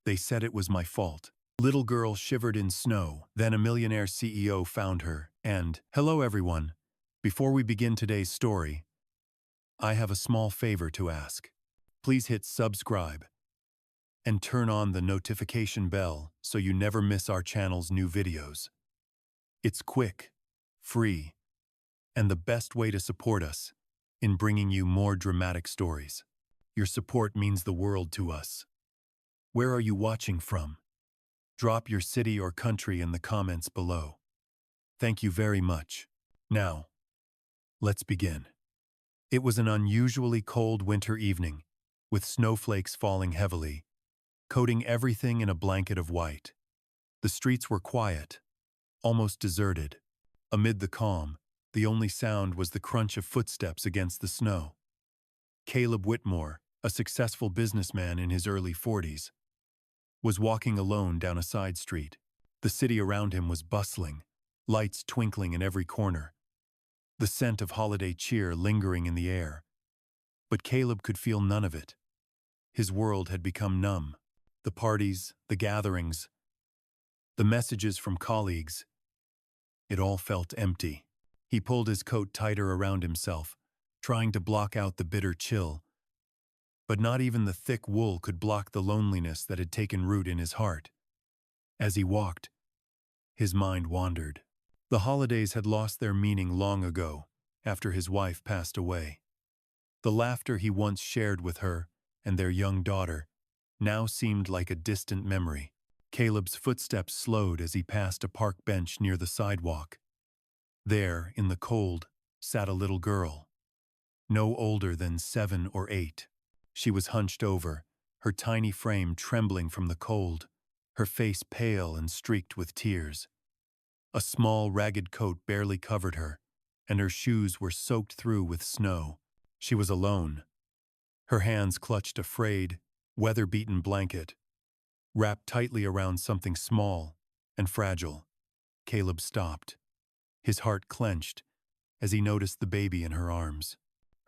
They said it was my fault. Little girl shivered in snow. Then a millionaire CEO found her and, hello everyone. Before we begin today's story, I have a small favor to ask. Please hit subscribe and turn on the notification bell so you never miss our channel's new videos. It's quick, free, and the best way to support us in bringing you more dramatic stories. Your support means the world to us. Where are you watching from? Drop your city or country in the comments below. Thank you very much. Now, let's begin. It was an unusually cold winter evening, with snowflakes falling heavily, coating everything in a blanket of white. The streets were quiet, almost deserted. Amid the calm, the only sound was the crunch of footsteps against the snow. Caleb Whitmore, a successful businessman in his early 40s, was walking alone down a side street. The city around him was bustling, lights twinkling in every corner, the scent of holiday cheer lingering in the air. But Caleb could feel none of it. His world had become numb. The parties, the gatherings, the messages from colleagues, it all felt empty. He pulled his coat tighter around himself, trying to block out the bitter chill. But not even the thick wool could block the loneliness that had taken root in his heart. As he walked, his mind wandered. The holidays had lost their meaning long ago, after his wife passed away. The laughter he once shared with her and their young daughter now seemed like a distant memory. Caleb's footsteps slowed as he passed a park bench near the sidewalk. There, in the cold, sat a little girl, no older than 7 or 8. She was hunched over, her tiny frame trembling from the cold, her face pale and streaked with tears. A small, ragged coat barely covered her, and her shoes were soaked through with snow. She was alone. Her hands clutched a frayed, weather-beaten blanket, wrapped tightly around something small and fragile. Caleb stopped. His heart clenched as he noticed the baby in her arms.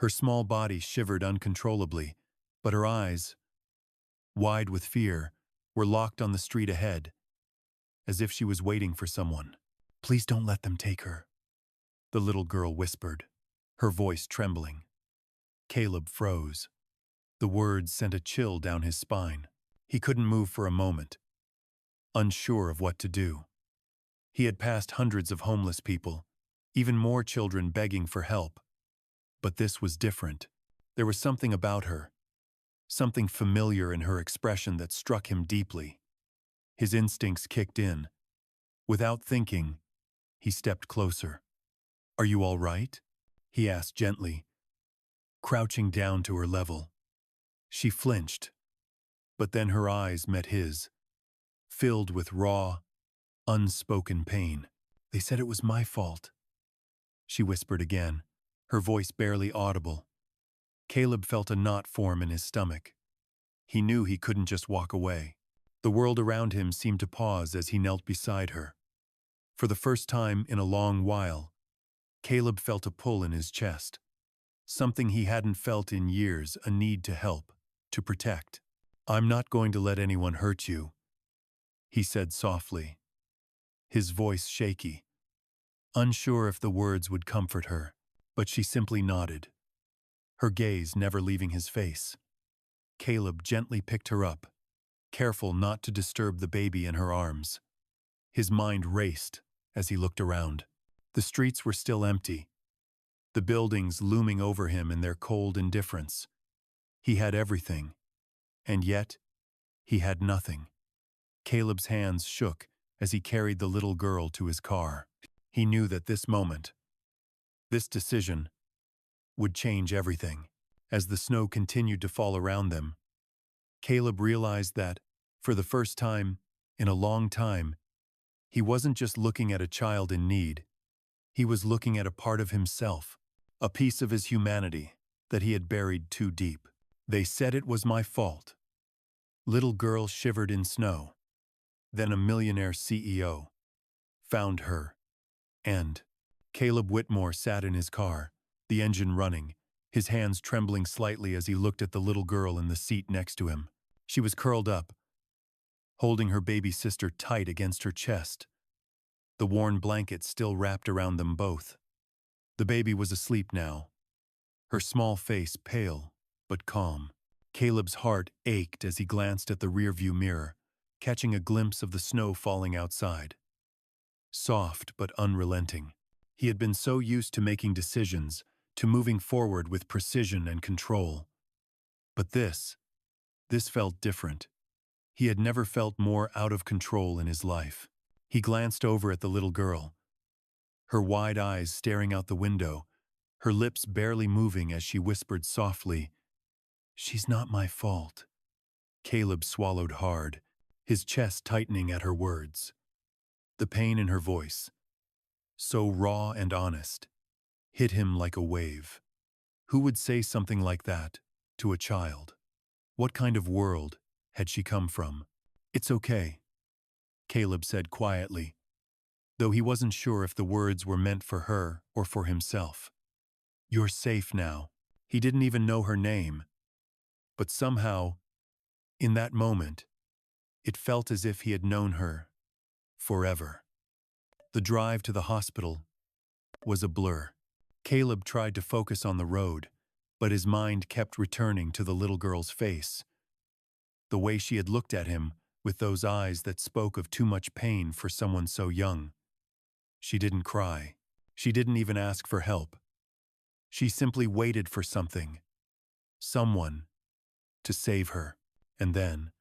Her small body shivered uncontrollably, but her eyes, wide with fear, were locked on the street ahead, as if she was waiting for someone. "Please don't let them take her," the little girl whispered, her voice trembling. Caleb froze. The words sent a chill down his spine. He couldn't move for a moment, unsure of what to do. He had passed hundreds of homeless people, even more children begging for help. But this was different. There was something about her, something familiar in her expression that struck him deeply. His instincts kicked in. Without thinking, he stepped closer. "Are you all right?" he asked gently, crouching down to her level. She flinched, but then her eyes met his, filled with raw, unspoken pain. "They said it was my fault," she whispered again, her voice barely audible. Caleb felt a knot form in his stomach. He knew he couldn't just walk away. The world around him seemed to pause as he knelt beside her. For the first time in a long while, Caleb felt a pull in his chest. Something he hadn't felt in years, a need to help, to protect. "I'm not going to let anyone hurt you," he said softly, his voice shaky, unsure if the words would comfort her. But she simply nodded, her gaze never leaving his face. Caleb gently picked her up, careful not to disturb the baby in her arms. His mind raced as he looked around. The streets were still empty, the buildings looming over him in their cold indifference. He had everything, and yet he had nothing. Caleb's hands shook as he carried the little girl to his car. He knew that this moment, this decision, would change everything. As the snow continued to fall around them, Caleb realized that, for the first time in a long time, he wasn't just looking at a child in need. He was looking at a part of himself, a piece of his humanity that he had buried too deep. "They said it was my fault." Little girl shivered in snow. Then a millionaire CEO found her, and Caleb Whitmore sat in his car, the engine running, his hands trembling slightly as he looked at the little girl in the seat next to him. She was curled up, holding her baby sister tight against her chest, the worn blanket still wrapped around them both. The baby was asleep now, her small face pale but calm. Caleb's heart ached as he glanced at the rearview mirror, catching a glimpse of the snow falling outside. Soft but unrelenting. He had been so used to making decisions, to moving forward with precision and control. But this felt different. He had never felt more out of control in his life. He glanced over at the little girl, her wide eyes staring out the window, her lips barely moving as she whispered softly, "She's not my fault." Caleb swallowed hard, his chest tightening at her words. The pain in her voice, so raw and honest, hit him like a wave. Who would say something like that to a child? What kind of world had she come from? "It's okay," Caleb said quietly, though he wasn't sure if the words were meant for her or for himself. "You're safe now." He didn't even know her name, but somehow, in that moment, it felt as if he had known her forever. The drive to the hospital was a blur. Caleb tried to focus on the road, but his mind kept returning to the little girl's face, the way she had looked at him with those eyes that spoke of too much pain for someone so young. She didn't cry. She didn't even ask for help. She simply waited for someone, to save her. And then,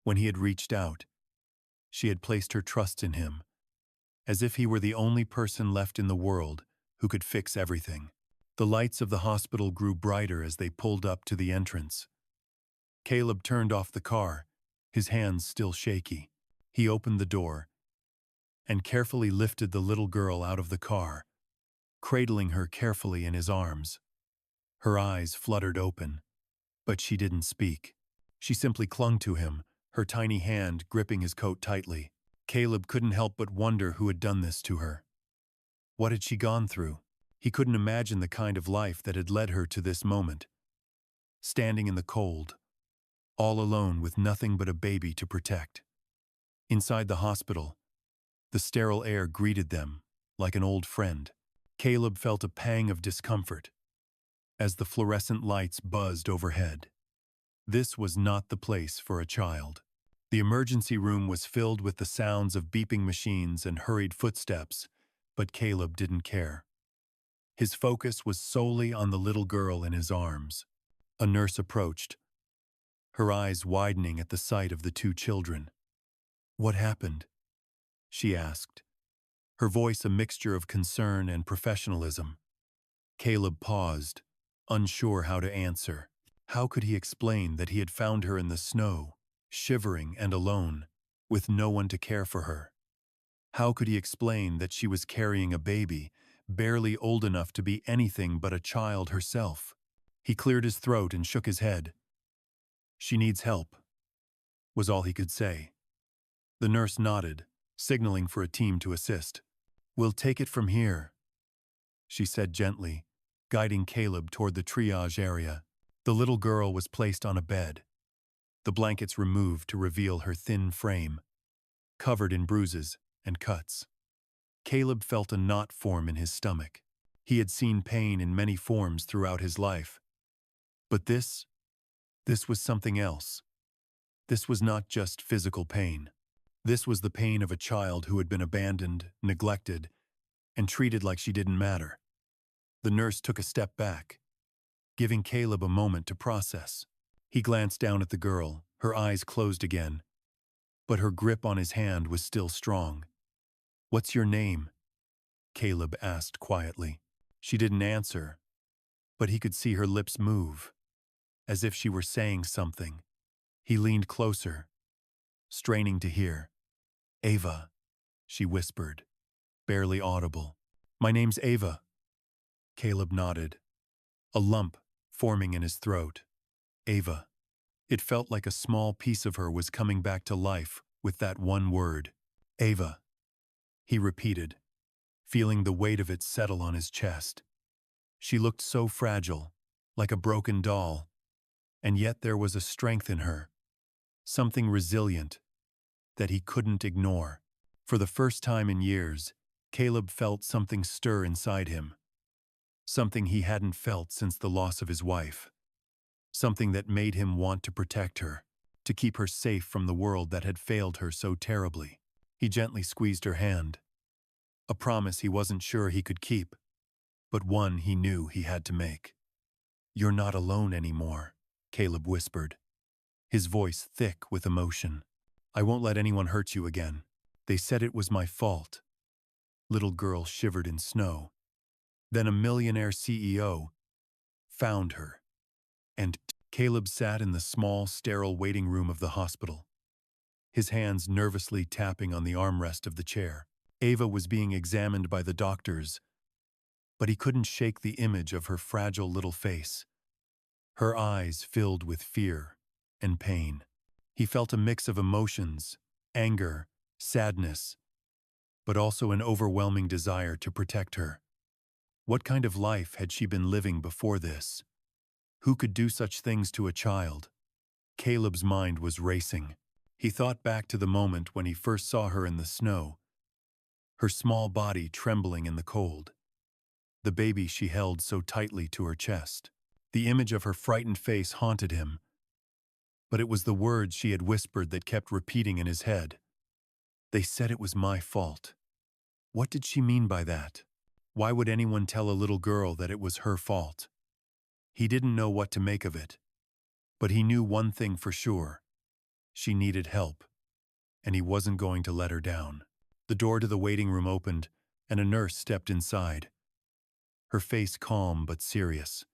when he had reached out, she had placed her trust in him, as if he were the only person left in the world who could fix everything. The lights of the hospital grew brighter as they pulled up to the entrance. Caleb turned off the car, his hands still shaky. He opened the door and carefully lifted the little girl out of the car, cradling her carefully in his arms. Her eyes fluttered open, but she didn't speak. She simply clung to him, her tiny hand gripping his coat tightly. Caleb couldn't help but wonder who had done this to her. What had she gone through? He couldn't imagine the kind of life that had led her to this moment. Standing in the cold, all alone with nothing but a baby to protect. Inside the hospital, the sterile air greeted them like an old friend. Caleb felt a pang of discomfort as the fluorescent lights buzzed overhead. This was not the place for a child. The emergency room was filled with the sounds of beeping machines and hurried footsteps, but Caleb didn't care. His focus was solely on the little girl in his arms. A nurse approached, her eyes widening at the sight of the two children. "What happened?" she asked, her voice a mixture of concern and professionalism. Caleb paused, unsure how to answer. How could he explain that he had found her in the snow, shivering and alone, with no one to care for her? How could he explain that she was carrying a baby, barely old enough to be anything but a child herself? He cleared his throat and shook his head. "She needs help," was all he could say. The nurse nodded, signaling for a team to assist. "We'll take it from here," she said gently, guiding Caleb toward the triage area. The little girl was placed on a bed, the blankets removed to reveal her thin frame, covered in bruises and cuts. Caleb felt a knot form in his stomach. He had seen pain in many forms throughout his life. But this was something else. This was not just physical pain. This was the pain of a child who had been abandoned, neglected, and treated like she didn't matter. The nurse took a step back, giving Caleb a moment to process. He glanced down at the girl, her eyes closed again, but her grip on his hand was still strong. "What's your name?" Caleb asked quietly. She didn't answer, but he could see her lips move, as if she were saying something. He leaned closer, straining to hear. "Ava," she whispered, barely audible. "My name's Ava." Caleb nodded, a lump forming in his throat. Ava. It felt like a small piece of her was coming back to life with that one word. "Ava," he repeated, feeling the weight of it settle on his chest. She looked so fragile, like a broken doll, and yet there was a strength in her, something resilient that he couldn't ignore. For the first time in years, Caleb felt something stir inside him, something he hadn't felt since the loss of his wife, something that made him want to protect her, to keep her safe from the world that had failed her so terribly. He gently squeezed her hand, a promise he wasn't sure he could keep, but one he knew he had to make. "You're not alone anymore," Caleb whispered, his voice thick with emotion. "I won't let anyone hurt you again. They said it was my fault." Little girl shivered in snow. Then a millionaire CEO found her, and Caleb sat in the small, sterile waiting room of the hospital, his hands nervously tapping on the armrest of the chair. Ava was being examined by the doctors, but he couldn't shake the image of her fragile little face, her eyes filled with fear and pain. He felt a mix of emotions, anger, sadness, but also an overwhelming desire to protect her. What kind of life had she been living before this? Who could do such things to a child? Caleb's mind was racing. He thought back to the moment when he first saw her in the snow, her small body trembling in the cold, the baby she held so tightly to her chest. The image of her frightened face haunted him, but it was the words she had whispered that kept repeating in his head. They said it was my fault. What did she mean by that? Why would anyone tell a little girl that it was her fault? He didn't know what to make of it, but he knew one thing for sure. She needed help, and he wasn't going to let her down. The door to the waiting room opened, and a nurse stepped inside, her face calm but serious.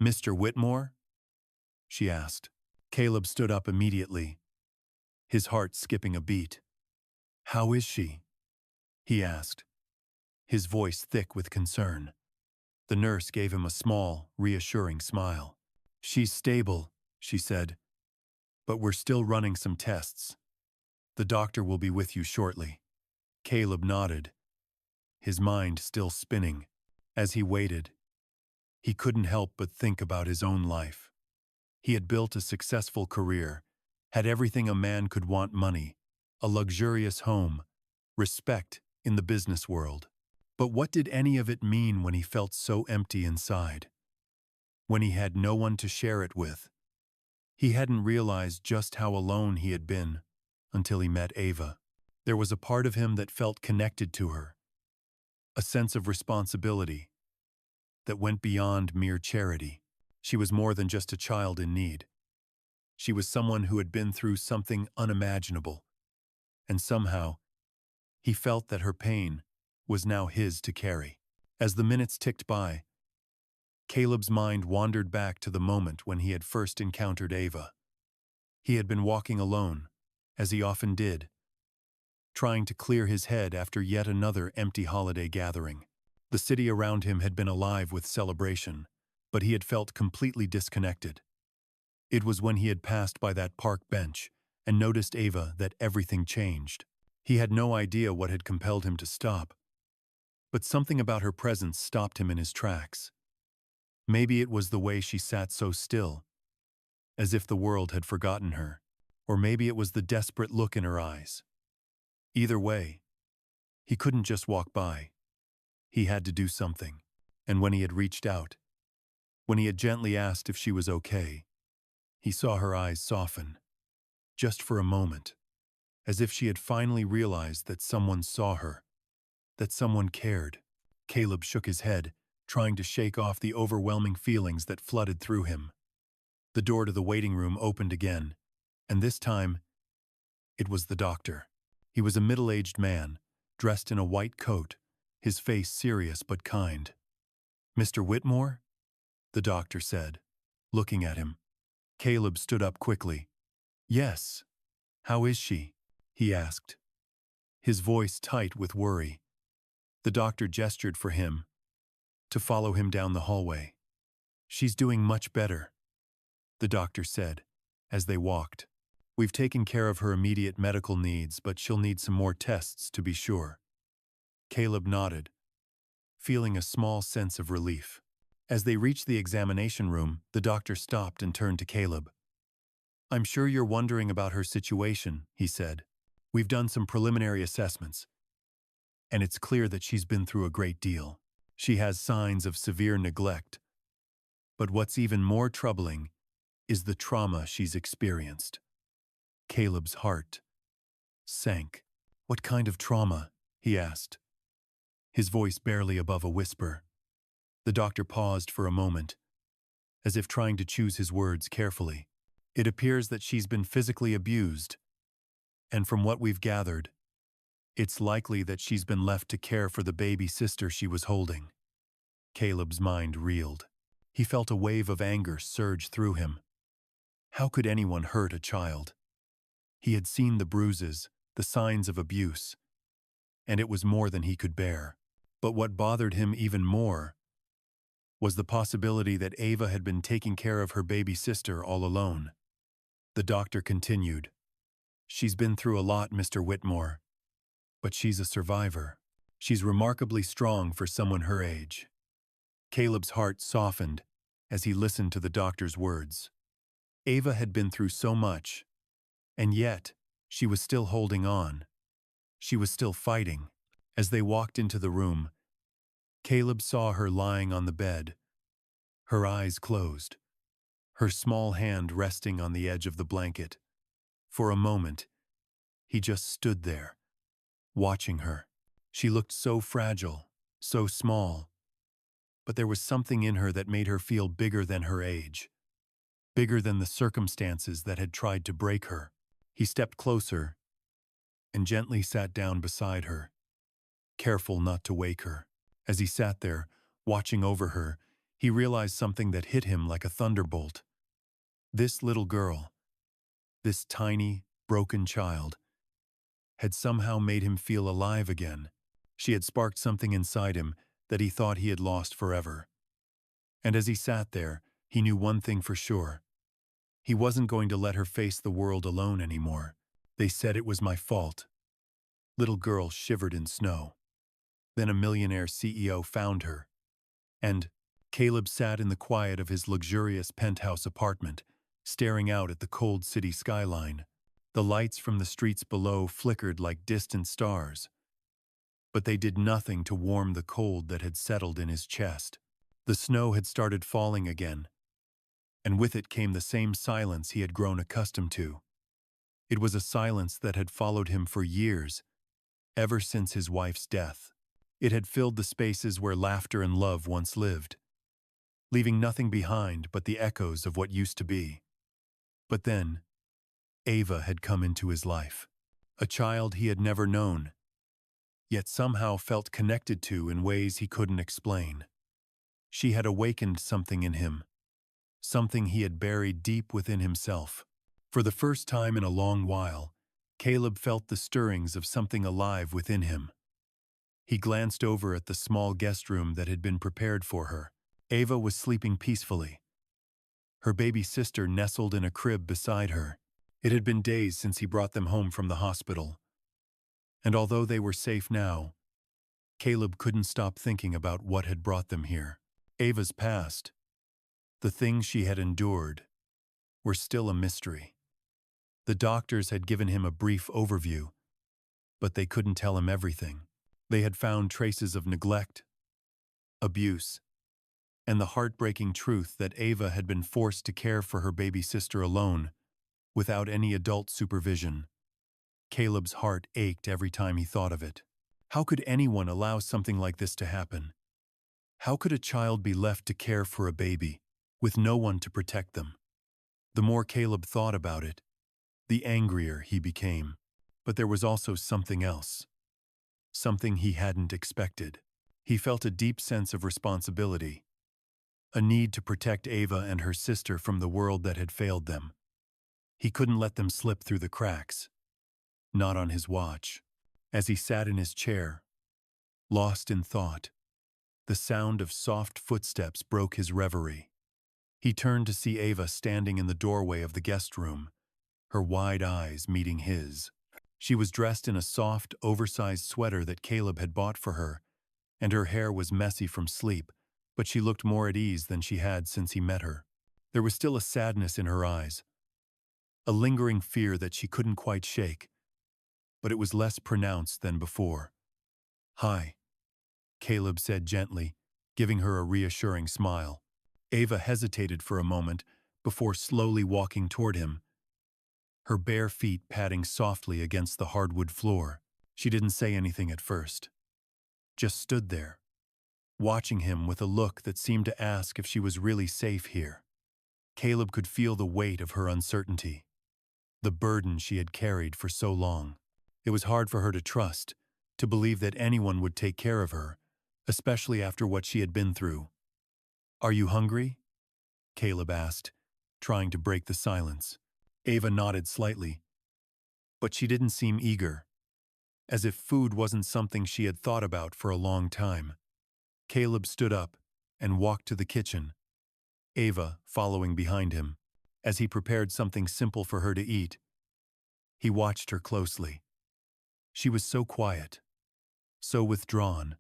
"Mr. Whitmore?" she asked. Caleb stood up immediately, his heart skipping a beat. "How is she?" he asked, his voice thick with concern. The nurse gave him a small, reassuring smile. "She's stable," she said, "but we're still running some tests. The doctor will be with you shortly." Caleb nodded, his mind still spinning. As he waited, he couldn't help but think about his own life. He had built a successful career, had everything a man could want: money, a luxurious home, respect in the business world. But what did any of it mean when he felt so empty inside? When he had no one to share it with? He hadn't realized just how alone he had been until he met Ava. There was a part of him that felt connected to her, a sense of responsibility that went beyond mere charity. She was more than just a child in need. She was someone who had been through something unimaginable, and somehow he felt that her pain was now his to carry. As the minutes ticked by, Caleb's mind wandered back to the moment when he had first encountered Ava. He had been walking alone, as he often did, trying to clear his head after yet another empty holiday gathering. The city around him had been alive with celebration, but he had felt completely disconnected. It was when he had passed by that park bench and noticed Ava that everything changed. He had no idea what had compelled him to stop, but something about her presence stopped him in his tracks. Maybe it was the way she sat so still, as if the world had forgotten her, or maybe it was the desperate look in her eyes. Either way, he couldn't just walk by. He had to do something. And when he had reached out, when he had gently asked if she was okay, he saw her eyes soften, just for a moment, as if she had finally realized that someone saw her, that someone cared. Caleb shook his head, trying to shake off the overwhelming feelings that flooded through him. The door to the waiting room opened again, and this time, it was the doctor. He was a middle-aged man, dressed in a white coat, his face serious but kind. "Mr. Whitmore?" the doctor said, looking at him. Caleb stood up quickly. "Yes. How is she?" he asked, his voice tight with worry. The doctor gestured for him to follow him down the hallway. "She's doing much better," the doctor said, as they walked. "We've taken care of her immediate medical needs, but she'll need some more tests to be sure." Caleb nodded, feeling a small sense of relief. As they reached the examination room, the doctor stopped and turned to Caleb. "I'm sure you're wondering about her situation," he said. We've done some preliminary assessments, and it's clear that she's been through a great deal. She has signs of severe neglect, but what's even more troubling is the trauma she's experienced. Caleb's heart sank. What kind of trauma? He asked, his voice barely above a whisper. The doctor paused for a moment, as if trying to choose his words carefully. It appears that she's been physically abused, and from what we've gathered, it's likely that she's been left to care for the baby sister she was holding. Caleb's mind reeled. He felt a wave of anger surge through him. How could anyone hurt a child? He had seen the bruises, the signs of abuse, and it was more than he could bear. But what bothered him even more was the possibility that Ava had been taking care of her baby sister all alone. The doctor continued, "She's been through a lot, Mr. Whitmore, but she's a survivor. She's remarkably strong for someone her age." Caleb's heart softened as he listened to the doctor's words. Ava had been through so much, and yet she was still holding on. She was still fighting. As they walked into the room, Caleb saw her lying on the bed, her eyes closed, her small hand resting on the edge of the blanket. For a moment, he just stood there, watching her. She looked so fragile, so small, but there was something in her that made her feel bigger than her age, bigger than the circumstances that had tried to break her. He stepped closer and gently sat down beside her, careful not to wake her. As he sat there, watching over her, he realized something that hit him like a thunderbolt. This little girl, this tiny, broken child, had somehow made him feel alive again. She had sparked something inside him that he thought he had lost forever. And as he sat there, he knew one thing for sure. He wasn't going to let her face the world alone anymore. They said it was my fault. Little girl shivered in snow. Then a millionaire CEO found her, and Caleb sat in the quiet of his luxurious penthouse apartment, staring out at the cold city skyline. The lights from the streets below flickered like distant stars, but they did nothing to warm the cold that had settled in his chest. The snow had started falling again, and with it came the same silence he had grown accustomed to. It was a silence that had followed him for years, ever since his wife's death. It had filled the spaces where laughter and love once lived, leaving nothing behind but the echoes of what used to be. But then, Ava had come into his life, a child he had never known, yet somehow felt connected to in ways he couldn't explain. She had awakened something in him, something he had buried deep within himself. For the first time in a long while, Caleb felt the stirrings of something alive within him. He glanced over at the small guest room that had been prepared for her. Ava was sleeping peacefully, her baby sister nestled in a crib beside her. It had been days since he brought them home from the hospital, and although they were safe now, Caleb couldn't stop thinking about what had brought them here. Ava's past, the things she had endured, were still a mystery. The doctors had given him a brief overview, but they couldn't tell him everything. They had found traces of neglect, abuse, and the heartbreaking truth that Ava had been forced to care for her baby sister alone, without any adult supervision. Caleb's heart ached every time he thought of it. How could anyone allow something like this to happen? How could a child be left to care for a baby, with no one to protect them? The more Caleb thought about it, the angrier he became. But there was also something else. Something he hadn't expected. He felt a deep sense of responsibility, a need to protect Ava and her sister from the world that had failed them. He couldn't let them slip through the cracks, not on his watch. As he sat in his chair, lost in thought, the sound of soft footsteps broke his reverie. He turned to see Ava standing in the doorway of the guest room, her wide eyes meeting his. She was dressed in a soft, oversized sweater that Caleb had bought for her, and her hair was messy from sleep, but she looked more at ease than she had since he met her. There was still a sadness in her eyes, a lingering fear that she couldn't quite shake. but it was less pronounced than before. "Hi," Caleb said gently, giving her a reassuring smile. Ava hesitated for a moment before slowly walking toward him, her bare feet padding softly against the hardwood floor. She didn't say anything at first, just stood there, watching him with a look that seemed to ask if she was really safe here. Caleb could feel the weight of her uncertainty, the burden she had carried for so long. It was hard for her to trust, to believe that anyone would take care of her, especially after what she had been through. "Are you hungry?" Caleb asked, trying to break the silence. Ava nodded slightly, but she didn't seem eager, as if food wasn't something she had thought about for a long time. Caleb stood up and walked to the kitchen, Ava following behind him. As he prepared something simple for her to eat, he watched her closely. She was so quiet, so withdrawn,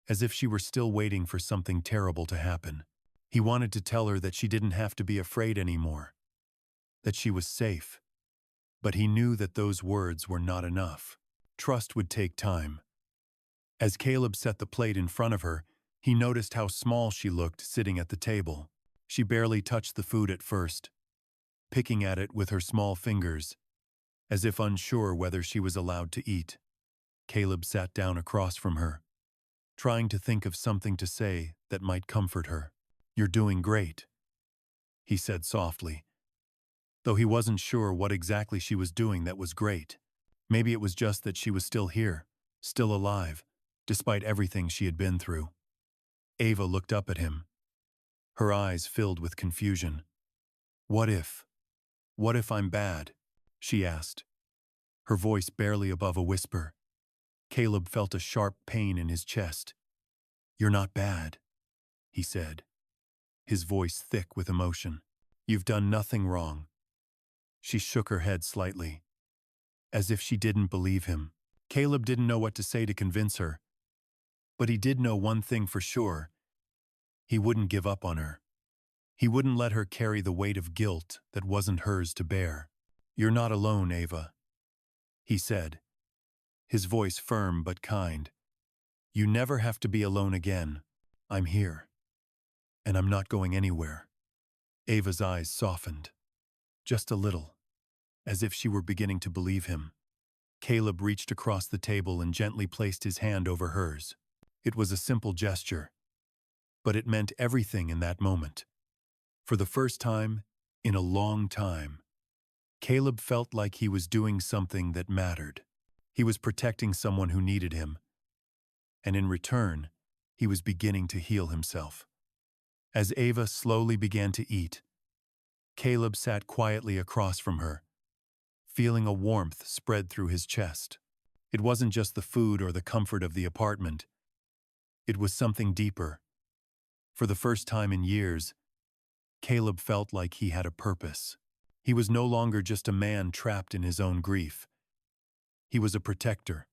as if she were still waiting for something terrible to happen. He wanted to tell her that she didn't have to be afraid anymore, that she was safe, but he knew that those words were not enough. Trust would take time. As Caleb set the plate in front of her, he noticed how small she looked sitting at the table. She barely touched the food at first, picking at it with her small fingers, as if unsure whether she was allowed to eat. Caleb sat down across from her, trying to think of something to say that might comfort her. "You're doing great," he said softly, though he wasn't sure what exactly she was doing that was great. Maybe it was just that she was still here, still alive, despite everything she had been through. Ava looked up at him, her eyes filled with confusion. What if I'm bad?" she asked, her voice barely above a whisper. Caleb felt a sharp pain in his chest. "You're not bad," he said, his voice thick with emotion. "You've done nothing wrong." She shook her head slightly, as if she didn't believe him. Caleb didn't know what to say to convince her, but he did know one thing for sure. He wouldn't give up on her. He wouldn't let her carry the weight of guilt that wasn't hers to bear. "You're not alone, Ava," he said, his voice firm but kind. "You never have to be alone again. I'm here, and I'm not going anywhere." Ava's eyes softened, just a little, as if she were beginning to believe him. Caleb reached across the table and gently placed his hand over hers. It was a simple gesture, but it meant everything in that moment. For the first time in a long time, Caleb felt like he was doing something that mattered. He was protecting someone who needed him, and in return, he was beginning to heal himself. As Ava slowly began to eat, Caleb sat quietly across from her, feeling a warmth spread through his chest. It wasn't just the food or the comfort of the apartment. It was something deeper. For the first time in years, Caleb felt like he had a purpose. He was no longer just a man trapped in his own grief. He was a protector,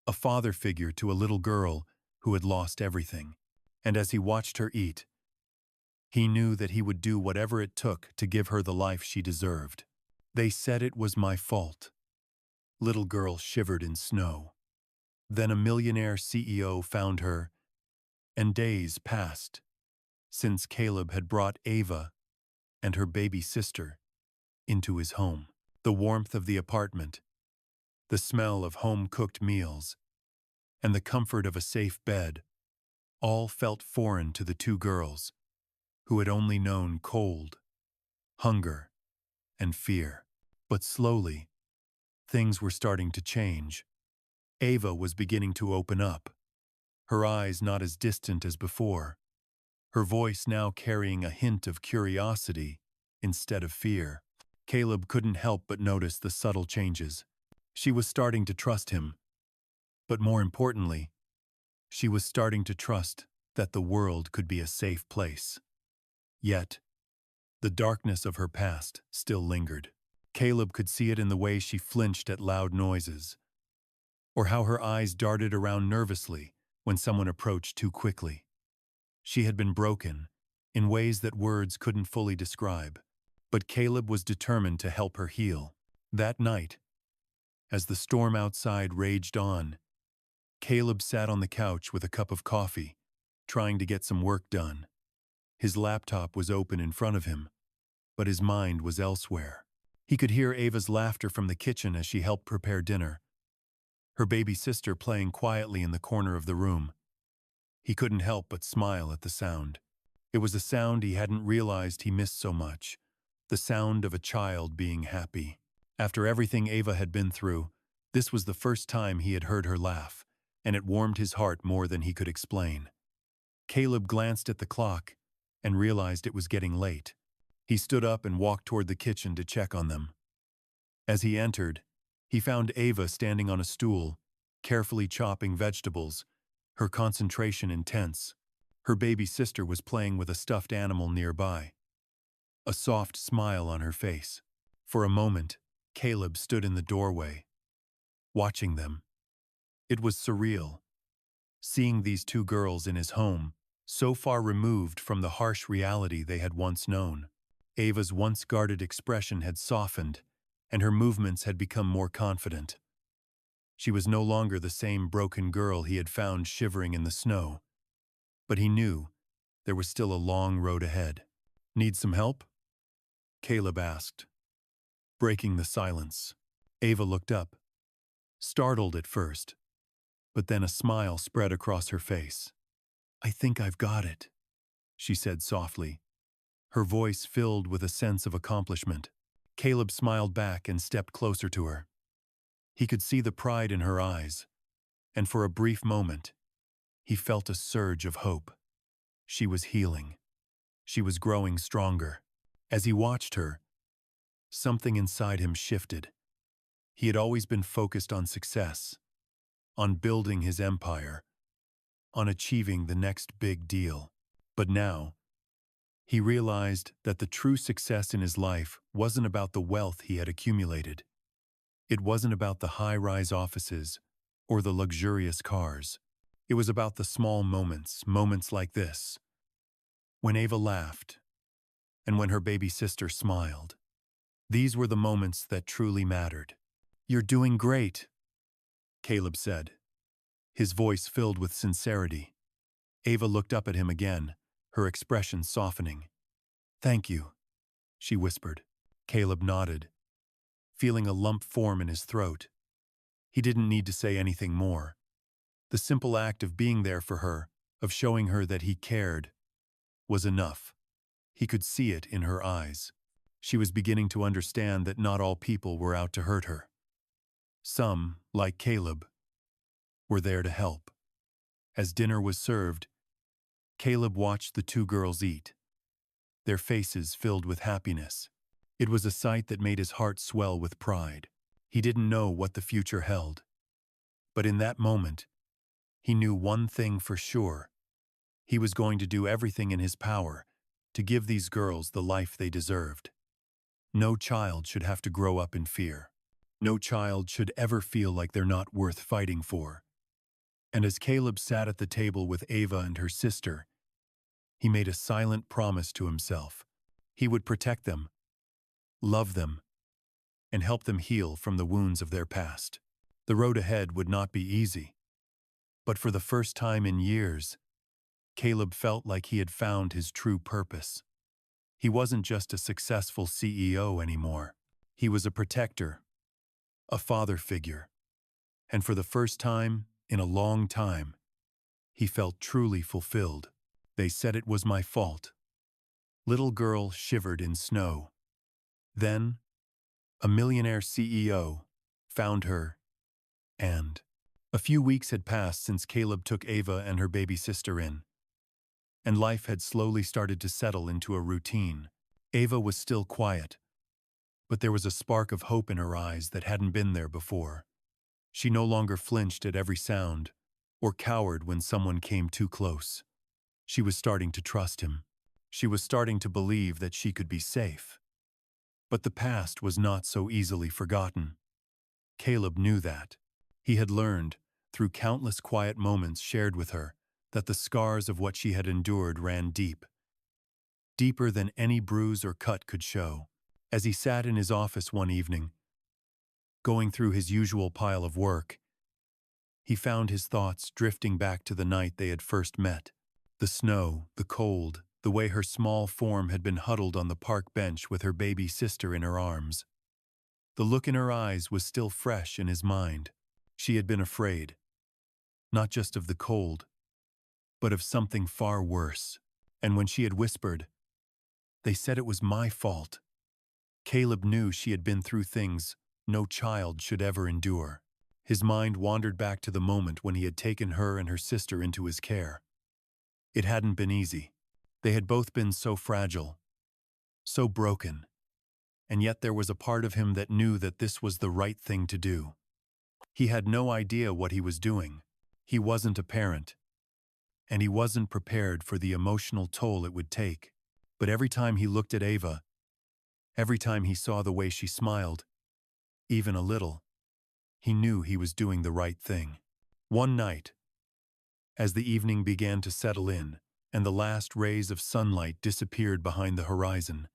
a father figure to a little girl who had lost everything. And as he watched her eat, he knew that he would do whatever it took to give her the life she deserved. "They said it was my fault." Little girl shivered in snow. Then a millionaire CEO found her, and days passed since Caleb had brought Ava and her baby sister into his home. The warmth of the apartment, the smell of home-cooked meals, and the comfort of a safe bed all felt foreign to the two girls, who had only known cold, hunger, and fear. But slowly, things were starting to change. Ava was beginning to open up, her eyes not as distant as before, her voice now carrying a hint of curiosity instead of fear. Caleb couldn't help but notice the subtle changes. She was starting to trust him, but more importantly, she was starting to trust that the world could be a safe place. Yet, the darkness of her past still lingered. Caleb could see it in the way she flinched at loud noises, or how her eyes darted around nervously when someone approached too quickly. She had been broken in ways that words couldn't fully describe, but Caleb was determined to help her heal. That night, As the storm outside raged on, Caleb sat on the couch with a cup of coffee, trying to get some work done. His laptop was open in front of him, but his mind was elsewhere. He could hear Ava's laughter from the kitchen as she helped prepare dinner, her baby sister playing quietly in the corner of the room. He couldn't help but smile at the sound. It was a sound he hadn't realized he missed so much, the sound of a child being happy. After everything Ava had been through, this was the first time he had heard her laugh, and it warmed his heart more than he could explain. Caleb glanced at the clock and realized it was getting late. He stood up and walked toward the kitchen to check on them. As he entered, he found Ava standing on a stool, carefully chopping vegetables, her concentration intense. Her baby sister was playing with a stuffed animal nearby, a soft smile on her face. For a moment, Caleb stood in the doorway, watching them. It was surreal, seeing these two girls in his home, so far removed from the harsh reality they had once known. Ava's once guarded expression had softened, and her movements had become more confident. She was no longer the same broken girl he had found shivering in the snow, but he knew there was still a long road ahead. "Need some help?" Caleb asked, breaking the silence. Ava looked up, startled at first, but then a smile spread across her face. "I think I've got it," she said softly, her voice filled with a sense of accomplishment. Caleb smiled back and stepped closer to her. He could see the pride in her eyes, and for a brief moment, he felt a surge of hope. She was healing. She was growing stronger. As he watched her, something inside him shifted. He had always been focused on success, on building his empire, on achieving the next big deal. But now, he realized that the true success in his life wasn't about the wealth he had accumulated. It wasn't about the high-rise offices or the luxurious cars. It was about the small moments, moments like this, when Ava laughed, and when her baby sister smiled. These were the moments that truly mattered. "You're doing great," Caleb said, his voice filled with sincerity. Ava looked up at him again, her expression softening. "Thank you," she whispered. Caleb nodded, feeling a lump form in his throat. He didn't need to say anything more. The simple act of being there for her, of showing her that he cared, was enough. He could see it in her eyes. She was beginning to understand that not all people were out to hurt her. Some, like Caleb, were there to help. As dinner was served, Caleb watched the two girls eat, their faces filled with happiness. It was a sight that made his heart swell with pride. He didn't know what the future held, but in that moment, he knew one thing for sure. He was going to do everything in his power to give these girls the life they deserved. No child should have to grow up in fear. No child should ever feel like they're not worth fighting for. And as Caleb sat at the table with Ava and her sister, he made a silent promise to himself. He would protect them, love them, and help them heal from the wounds of their past. The road ahead would not be easy, but for the first time in years, Caleb felt like he had found his true purpose. He wasn't just a successful CEO anymore. He was a protector, a father figure, and for the first time in a long time, he felt truly fulfilled. "They said it was my fault." Little girl shivered in snow. Then, a millionaire CEO found her, and a few weeks had passed since Caleb took Ava and her baby sister in, and life had slowly started to settle into a routine. Ava was still quiet, but there was a spark of hope in her eyes that hadn't been there before. She no longer flinched at every sound or cowered when someone came too close. She was starting to trust him. She was starting to believe that she could be safe. But the past was not so easily forgotten. Caleb knew that. He had learned, through countless quiet moments shared with her, that the scars of what she had endured ran deep, deeper than any bruise or cut could show. As he sat in his office one evening, Going through his usual pile of work, he found his thoughts drifting back to the night they had first met. The snow, the cold, the way her small form had been huddled on the park bench with her baby sister in her arms. The look in her eyes was still fresh in his mind. She had been afraid, not just of the cold, but of something far worse. And when she had whispered, "They said it was my fault," Caleb knew she had been through things no child should ever endure. His mind wandered back to the moment when he had taken her and her sister into his care. It hadn't been easy. They had both been so fragile, so broken, and yet there was a part of him that knew that this was the right thing to do. He had no idea what he was doing. He wasn't a parent, and he wasn't prepared for the emotional toll it would take. But every time he looked at Ava, every time he saw the way she smiled, even a little, he knew he was doing the right thing. One night, as the evening began to settle in and the last rays of sunlight disappeared behind the horizon,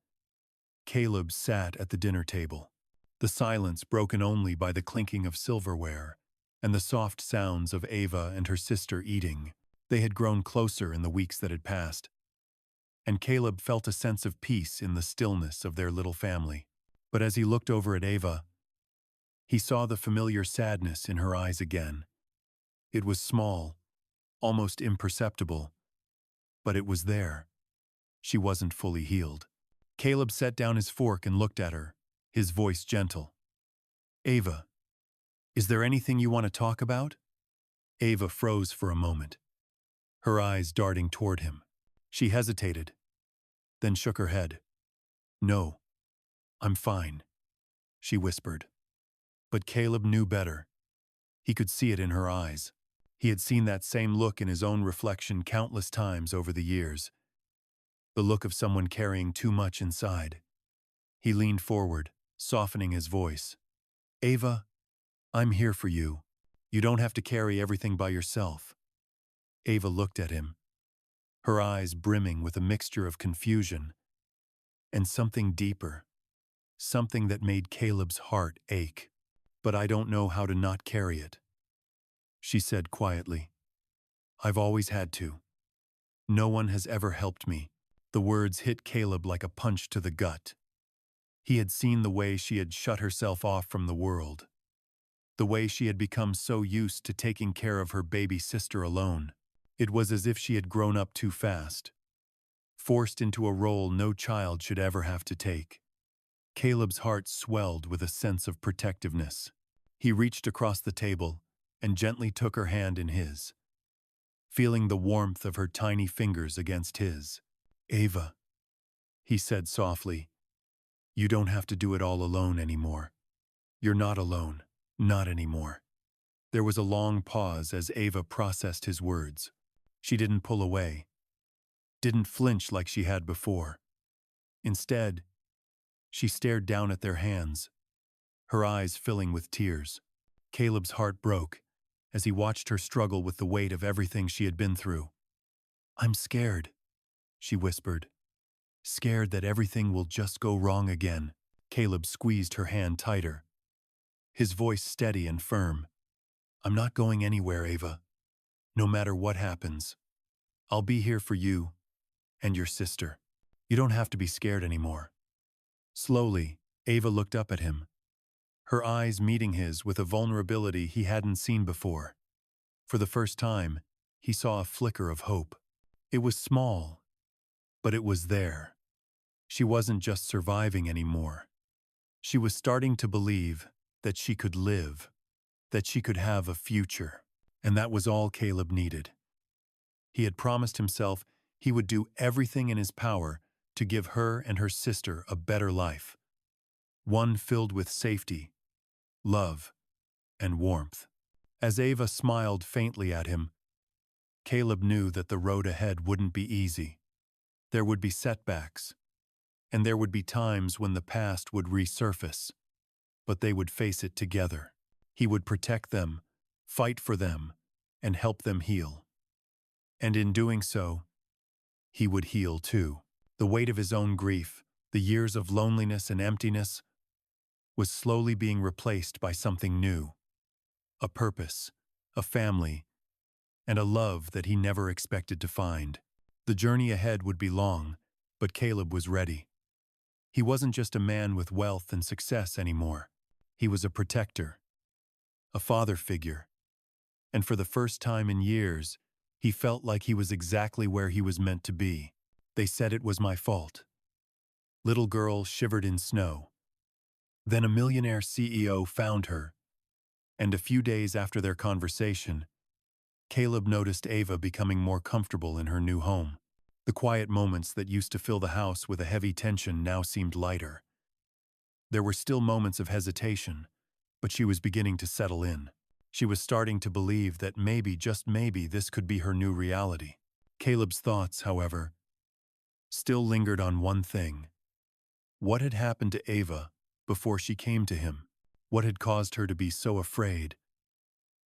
Caleb sat at the dinner table, the silence broken only by the clinking of silverware and the soft sounds of Ava and her sister eating. They had grown closer in the weeks that had passed, and Caleb felt a sense of peace in the stillness of their little family. But as he looked over at Ava, he saw the familiar sadness in her eyes again. It was small, almost imperceptible, but it was there. She wasn't fully healed. Caleb set down his fork and looked at her, his voice gentle. "Ava, is there anything you want to talk about?" Ava froze for a moment, her eyes darting toward him. She hesitated, then shook her head. "No, I'm fine," she whispered. But Caleb knew better. He could see it in her eyes. He had seen that same look in his own reflection countless times over the years. The look of someone carrying too much inside. He leaned forward, softening his voice. "Ava, I'm here for you. You don't have to carry everything by yourself." Ava looked at him, her eyes brimming with a mixture of confusion and something deeper, something that made Caleb's heart ache. "But I don't know how to not carry it," she said quietly. "I've always had to. No one has ever helped me." The words hit Caleb like a punch to the gut. He had seen the way she had shut herself off from the world, the way she had become so used to taking care of her baby sister alone. It was as if she had grown up too fast, forced into a role no child should ever have to take. Caleb's heart swelled with a sense of protectiveness. He reached across the table and gently took her hand in his, feeling the warmth of her tiny fingers against his. "Ava," he said softly, "you don't have to do it all alone anymore. You're not alone, not anymore." There was a long pause as Ava processed his words. She didn't pull away, didn't flinch like she had before. Instead, she stared down at their hands, her eyes filling with tears. Caleb's heart broke as he watched her struggle with the weight of everything she had been through. "I'm scared," she whispered. "Scared that everything will just go wrong again." Caleb squeezed her hand tighter, his voice steady and firm. "I'm not going anywhere, Ava. No matter what happens, I'll be here for you and your sister. You don't have to be scared anymore." Slowly, Ava looked up at him, her eyes meeting his with a vulnerability he hadn't seen before. For the first time, he saw a flicker of hope. It was small, but it was there. She wasn't just surviving anymore. She was starting to believe that she could live, that she could have a future. And that was all Caleb needed. He had promised himself he would do everything in his power to give her and her sister a better life, one filled with safety, love, and warmth. As Ava smiled faintly at him, Caleb knew that the road ahead wouldn't be easy. There would be setbacks, and there would be times when the past would resurface, but they would face it together. He would protect them, fight for them, and help them heal. And in doing so, he would heal too. The weight of his own grief, the years of loneliness and emptiness, was slowly being replaced by something new, a purpose, a family, and a love that he never expected to find. The journey ahead would be long, but Caleb was ready. He wasn't just a man with wealth and success anymore. He was a protector, a father figure, and for the first time in years, he felt like he was exactly where he was meant to be. They said it was my fault. Little girl shivered in snow. Then a millionaire CEO found her, and a few days after their conversation, Caleb noticed Ava becoming more comfortable in her new home. The quiet moments that used to fill the house with a heavy tension now seemed lighter. There were still moments of hesitation, but she was beginning to settle in. She was starting to believe that maybe, just maybe, this could be her new reality. Caleb's thoughts, however, still lingered on one thing. What had happened to Ava before she came to him? What had caused her to be so afraid,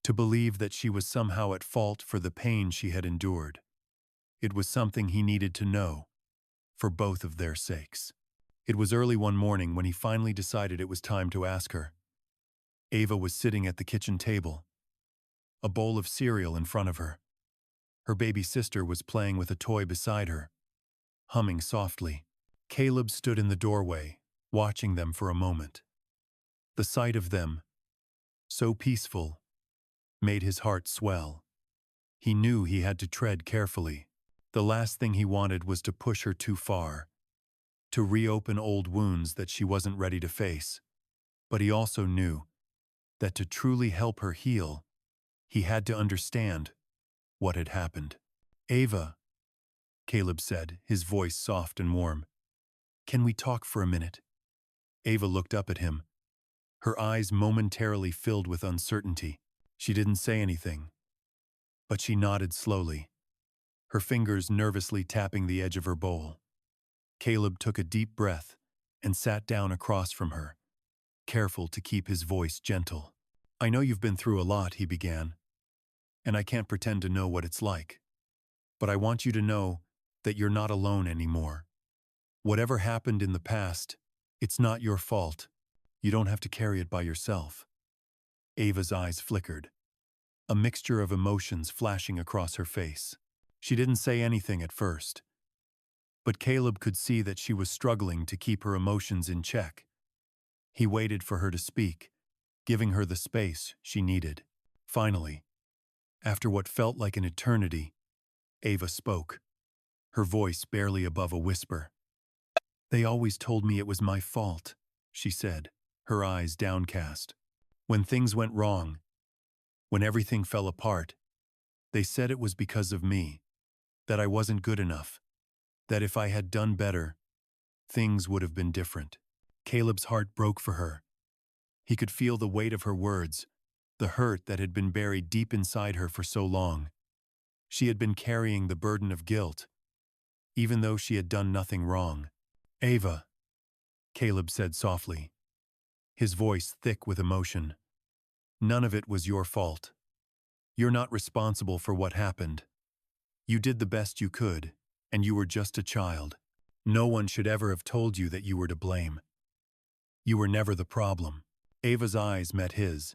to believe that she was somehow at fault for the pain she had endured? It was something he needed to know, for both of their sakes. It was early one morning when he finally decided it was time to ask her. Ava was sitting at the kitchen table, a bowl of cereal in front of her. Her baby sister was playing with a toy beside her, humming softly. Caleb stood in the doorway, watching them for a moment. The sight of them, so peaceful, made his heart swell. He knew he had to tread carefully. The last thing he wanted was to push her too far, to reopen old wounds that she wasn't ready to face. But he also knew that to truly help her heal, he had to understand what had happened. Ava, Caleb said, his voice soft and warm. Can we talk for a minute? Ava looked up at him, her eyes momentarily filled with uncertainty. She didn't say anything, but she nodded slowly, her fingers nervously tapping the edge of her bowl. Caleb took a deep breath and sat down across from her, careful to keep his voice gentle. I know you've been through a lot, he began, and I can't pretend to know what it's like. But I want you to know that you're not alone anymore. Whatever happened in the past, it's not your fault. You don't have to carry it by yourself. Ava's eyes flickered, a mixture of emotions flashing across her face. She didn't say anything at first, but Caleb could see that she was struggling to keep her emotions in check. He waited for her to speak, giving her the space she needed. Finally, after what felt like an eternity, Ava spoke, her voice barely above a whisper. They always told me it was my fault, she said, her eyes downcast. When things went wrong, when everything fell apart, they said it was because of me, that I wasn't good enough, that if I had done better, things would have been different. Caleb's heart broke for her. He could feel the weight of her words, the hurt that had been buried deep inside her for so long. She had been carrying the burden of guilt, even though she had done nothing wrong. Ava, Caleb said softly, his voice thick with emotion. None of it was your fault. You're not responsible for what happened. You did the best you could, and you were just a child. No one should ever have told you that you were to blame. You were never the problem. Ava's eyes met his,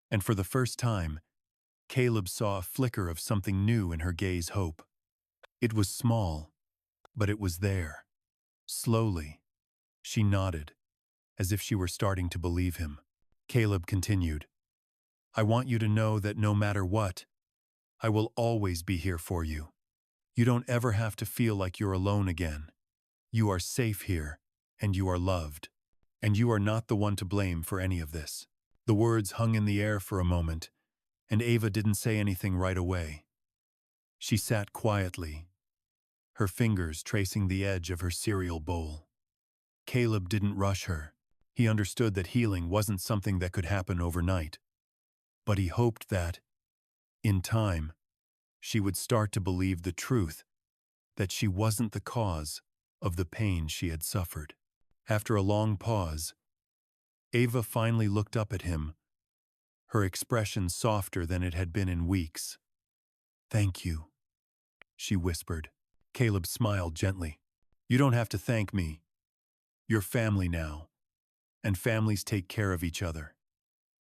and for the first time, Caleb saw a flicker of something new in her gaze. Hope. It was small, but it was there. Slowly, she nodded, as if she were starting to believe him. Caleb continued, I want you to know that no matter what, I will always be here for you. You don't ever have to feel like you're alone again. You are safe here, and you are loved. And you are not the one to blame for any of this. The words hung in the air for a moment, and Ava didn't say anything right away. She sat quietly, her fingers tracing the edge of her cereal bowl. Caleb didn't rush her. He understood that healing wasn't something that could happen overnight. But he hoped that, in time, she would start to believe the truth, that she wasn't the cause of the pain she had suffered. After a long pause, Ava finally looked up at him, her expression softer than it had been in weeks. Thank you, she whispered. Caleb smiled gently. You don't have to thank me. You're family now, and families take care of each other.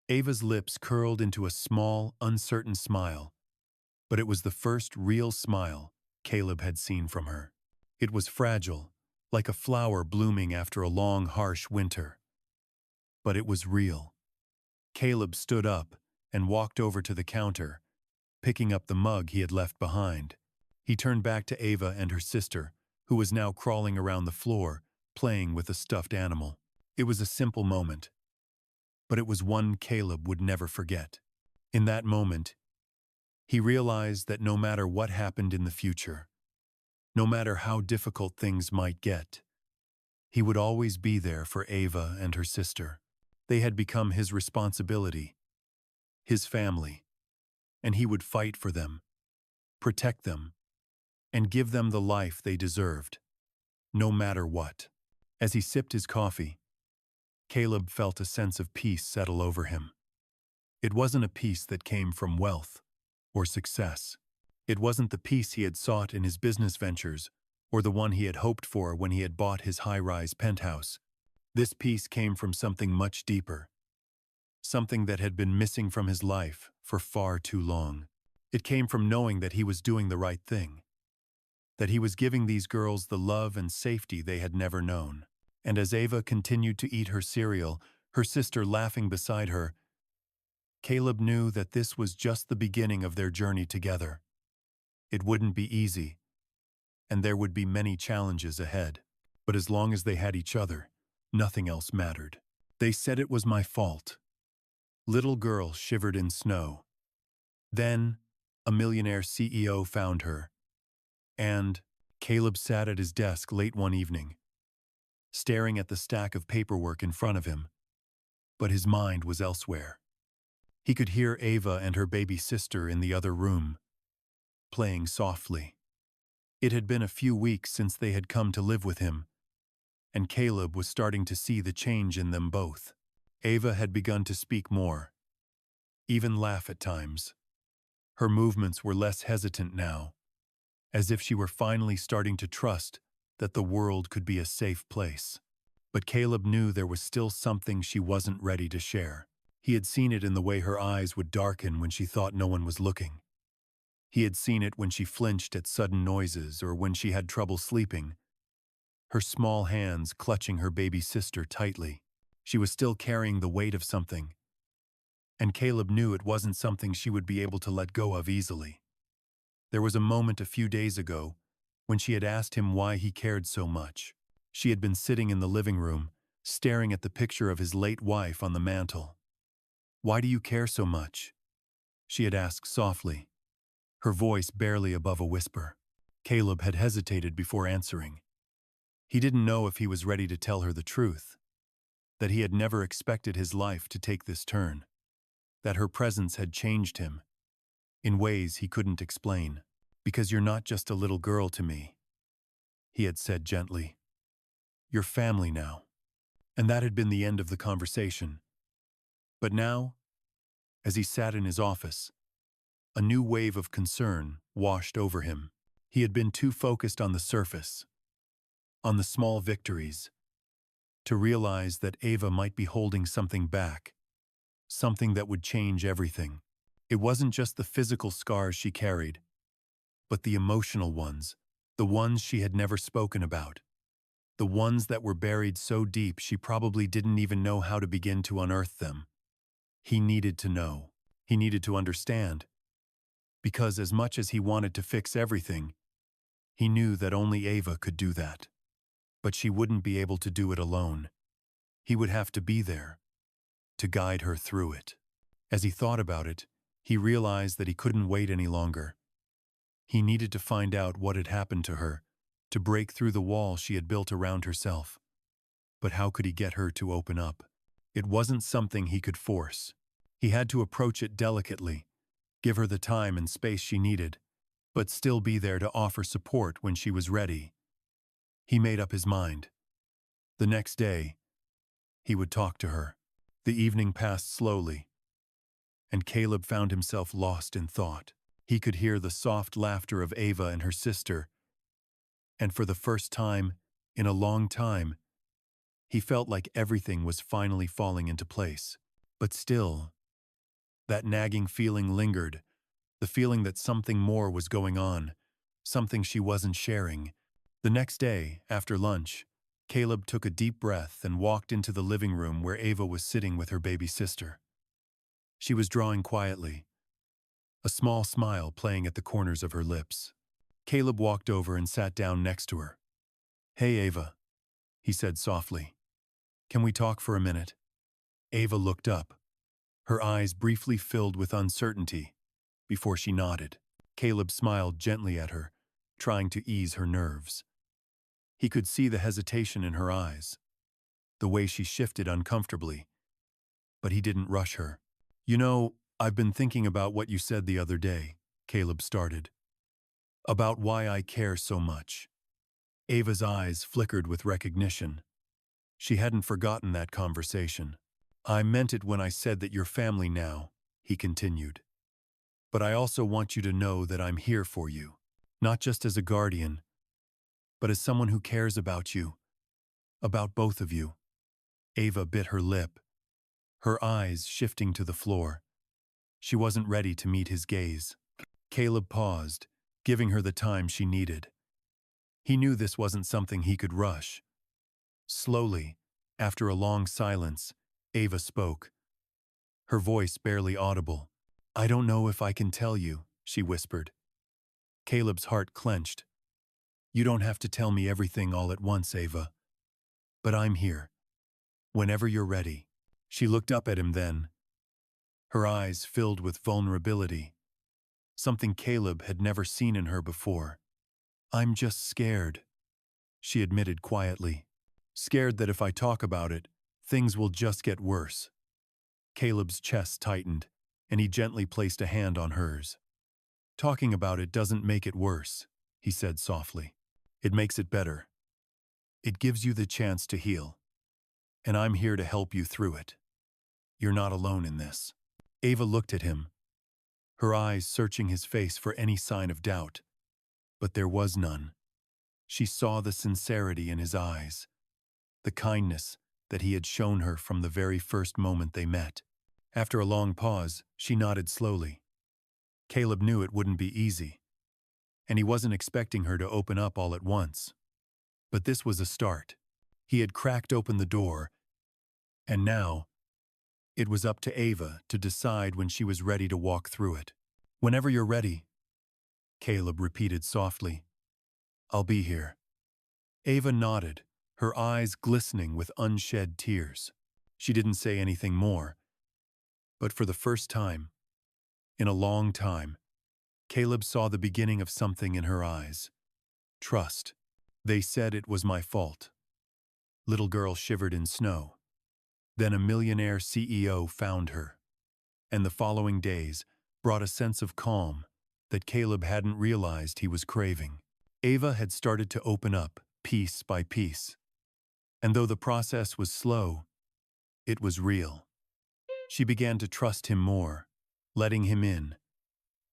Ava's lips curled into a small, uncertain smile, but it was the first real smile Caleb had seen from her. It was fragile, like a flower blooming after a long, harsh winter. But it was real. Caleb stood up and walked over to the counter, picking up the mug he had left behind. He turned back to Ava and her sister, who was now crawling around the floor, playing with a stuffed animal. It was a simple moment, but it was one Caleb would never forget. In that moment, he realized that no matter what happened in the future, no matter how difficult things might get, he would always be there for Ava and her sister. They had become his responsibility, his family, and he would fight for them, protect them, and give them the life they deserved, no matter what. As he sipped his coffee, Caleb felt a sense of peace settle over him. It wasn't a peace that came from wealth or success. It wasn't the peace he had sought in his business ventures or the one he had hoped for when he had bought his high-rise penthouse. This peace came from something much deeper, something that had been missing from his life for far too long. It came from knowing that he was doing the right thing, that he was giving these girls the love and safety they had never known. And as Ava continued to eat her cereal, her sister laughing beside her, Caleb knew that this was just the beginning of their journey together. It wouldn't be easy, and there would be many challenges ahead. But as long as they had each other, nothing else mattered. They said it was my fault. Little girl shivered in snow. Then, a millionaire CEO found her, and Caleb sat at his desk late one evening, staring at the stack of paperwork in front of him, but his mind was elsewhere. He could hear Ava and her baby sister in the other room, playing softly. It had been a few weeks since they had come to live with him, and Caleb was starting to see the change in them both. Ava had begun to speak more, even laugh at times. Her movements were less hesitant now, as if she were finally starting to trust that the world could be a safe place. But Caleb knew there was still something she wasn't ready to share. He had seen it in the way her eyes would darken when she thought no one was looking. He had seen it when she flinched at sudden noises or when she had trouble sleeping, her small hands clutching her baby sister tightly. She was still carrying the weight of something, and Caleb knew it wasn't something she would be able to let go of easily. There was a moment a few days ago when she had asked him why he cared so much. She had been sitting in the living room, staring at the picture of his late wife on the mantel. "Why do you care so much?" she had asked softly, her voice barely above a whisper. Caleb had hesitated before answering. He didn't know if he was ready to tell her the truth, that he had never expected his life to take this turn, that her presence had changed him in ways he couldn't explain. "Because you're not just a little girl to me," he had said gently. "You're family now." And that had been the end of the conversation. But now, as he sat in his office, a new wave of concern washed over him. He had been too focused on the surface, on the small victories, to realize that Ava might be holding something back, something that would change everything. It wasn't just the physical scars she carried, but the emotional ones, the ones she had never spoken about, the ones that were buried so deep she probably didn't even know how to begin to unearth them. He needed to know. He needed to understand. Because as much as he wanted to fix everything, he knew that only Ava could do that. But she wouldn't be able to do it alone. He would have to be there, to guide her through it. As he thought about it, he realized that he couldn't wait any longer. He needed to find out what had happened to her, to break through the wall she had built around herself. But how could he get her to open up? It wasn't something he could force. He had to approach it delicately, give her the time and space she needed, but still be there to offer support when she was ready. He made up his mind. The next day, he would talk to her. The evening passed slowly, and Caleb found himself lost in thought. He could hear the soft laughter of Ava and her sister, and for the first time in a long time, He felt like everything was finally falling into place. But still, that nagging feeling lingered, the feeling that something more was going on, something she wasn't sharing. The next day, after lunch, Caleb took a deep breath and walked into the living room where Ava was sitting with her baby sister. She was drawing quietly, a small smile playing at the corners of her lips. Caleb walked over and sat down next to her. "Hey, Ava," he said softly. "Can we talk for a minute?" Ava looked up, her eyes briefly filled with uncertainty, before she nodded. Caleb smiled gently at her, trying to ease her nerves. He could see the hesitation in her eyes, the way she shifted uncomfortably, but he didn't rush her. "You know, I've been thinking about what you said the other day," Caleb started. "About why I care so much." Ava's eyes flickered with recognition. She hadn't forgotten that conversation. "I meant it when I said that you're family now," he continued. "But I also want you to know that I'm here for you, not just as a guardian, but as someone who cares about you, about both of you." Ava bit her lip, her eyes shifting to the floor. She wasn't ready to meet his gaze. Caleb paused, giving her the time she needed. He knew this wasn't something he could rush. Slowly, after a long silence, Ava spoke, her voice barely audible. "I don't know if I can tell you," she whispered. Caleb's heart clenched. "You don't have to tell me everything all at once, Ava. But I'm here. Whenever you're ready." She looked up at him then, her eyes filled with vulnerability, something Caleb had never seen in her before. "I'm just scared," she admitted quietly. "Scared that if I talk about it, things will just get worse." Caleb's chest tightened, and he gently placed a hand on hers. "Talking about it doesn't make it worse," he said softly. "It makes it better. It gives you the chance to heal. And I'm here to help you through it. You're not alone in this." Ava looked at him, her eyes searching his face for any sign of doubt. But there was none. She saw the sincerity in his eyes, the kindness that he had shown her from the very first moment they met. After a long pause, she nodded slowly. Caleb knew it wouldn't be easy, and he wasn't expecting her to open up all at once. But this was a start. He had cracked open the door, and now it was up to Ava to decide when she was ready to walk through it. "Whenever you're ready," Caleb repeated softly. "I'll be here." Ava nodded, her eyes glistening with unshed tears. She didn't say anything more, but for the first time, in a long time, Caleb saw the beginning of something in her eyes. Trust. "They said it was my fault." Little girl shivered in snow. Then a millionaire CEO found her, and the following days brought a sense of calm that Caleb hadn't realized he was craving. Ava had started to open up, piece by piece. And though the process was slow, it was real. She began to trust him more, letting him in,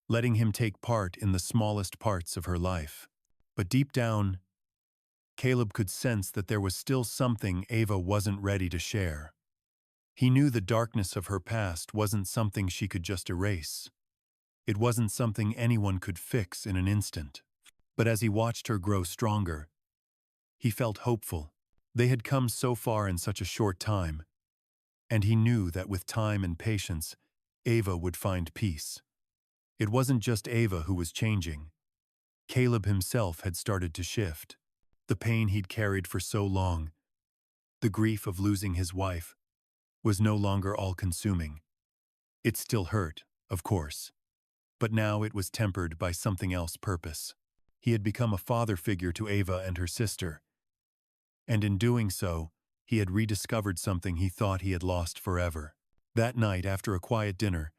letting him take part in the smallest parts of her life. But deep down, Caleb could sense that there was still something Ava wasn't ready to share. He knew the darkness of her past wasn't something she could just erase. It wasn't something anyone could fix in an instant. But as he watched her grow stronger, he felt hopeful. They had come so far in such a short time, and he knew that with time and patience, Ava would find peace. It wasn't just Ava who was changing. Caleb himself had started to shift. The pain he'd carried for so long, the grief of losing his wife, was no longer all-consuming. It still hurt, of course, but now it was tempered by something else purpose. He had become a father figure to Ava and her sister, and in doing so, he had rediscovered something he thought he had lost forever. That night, after a quiet dinner,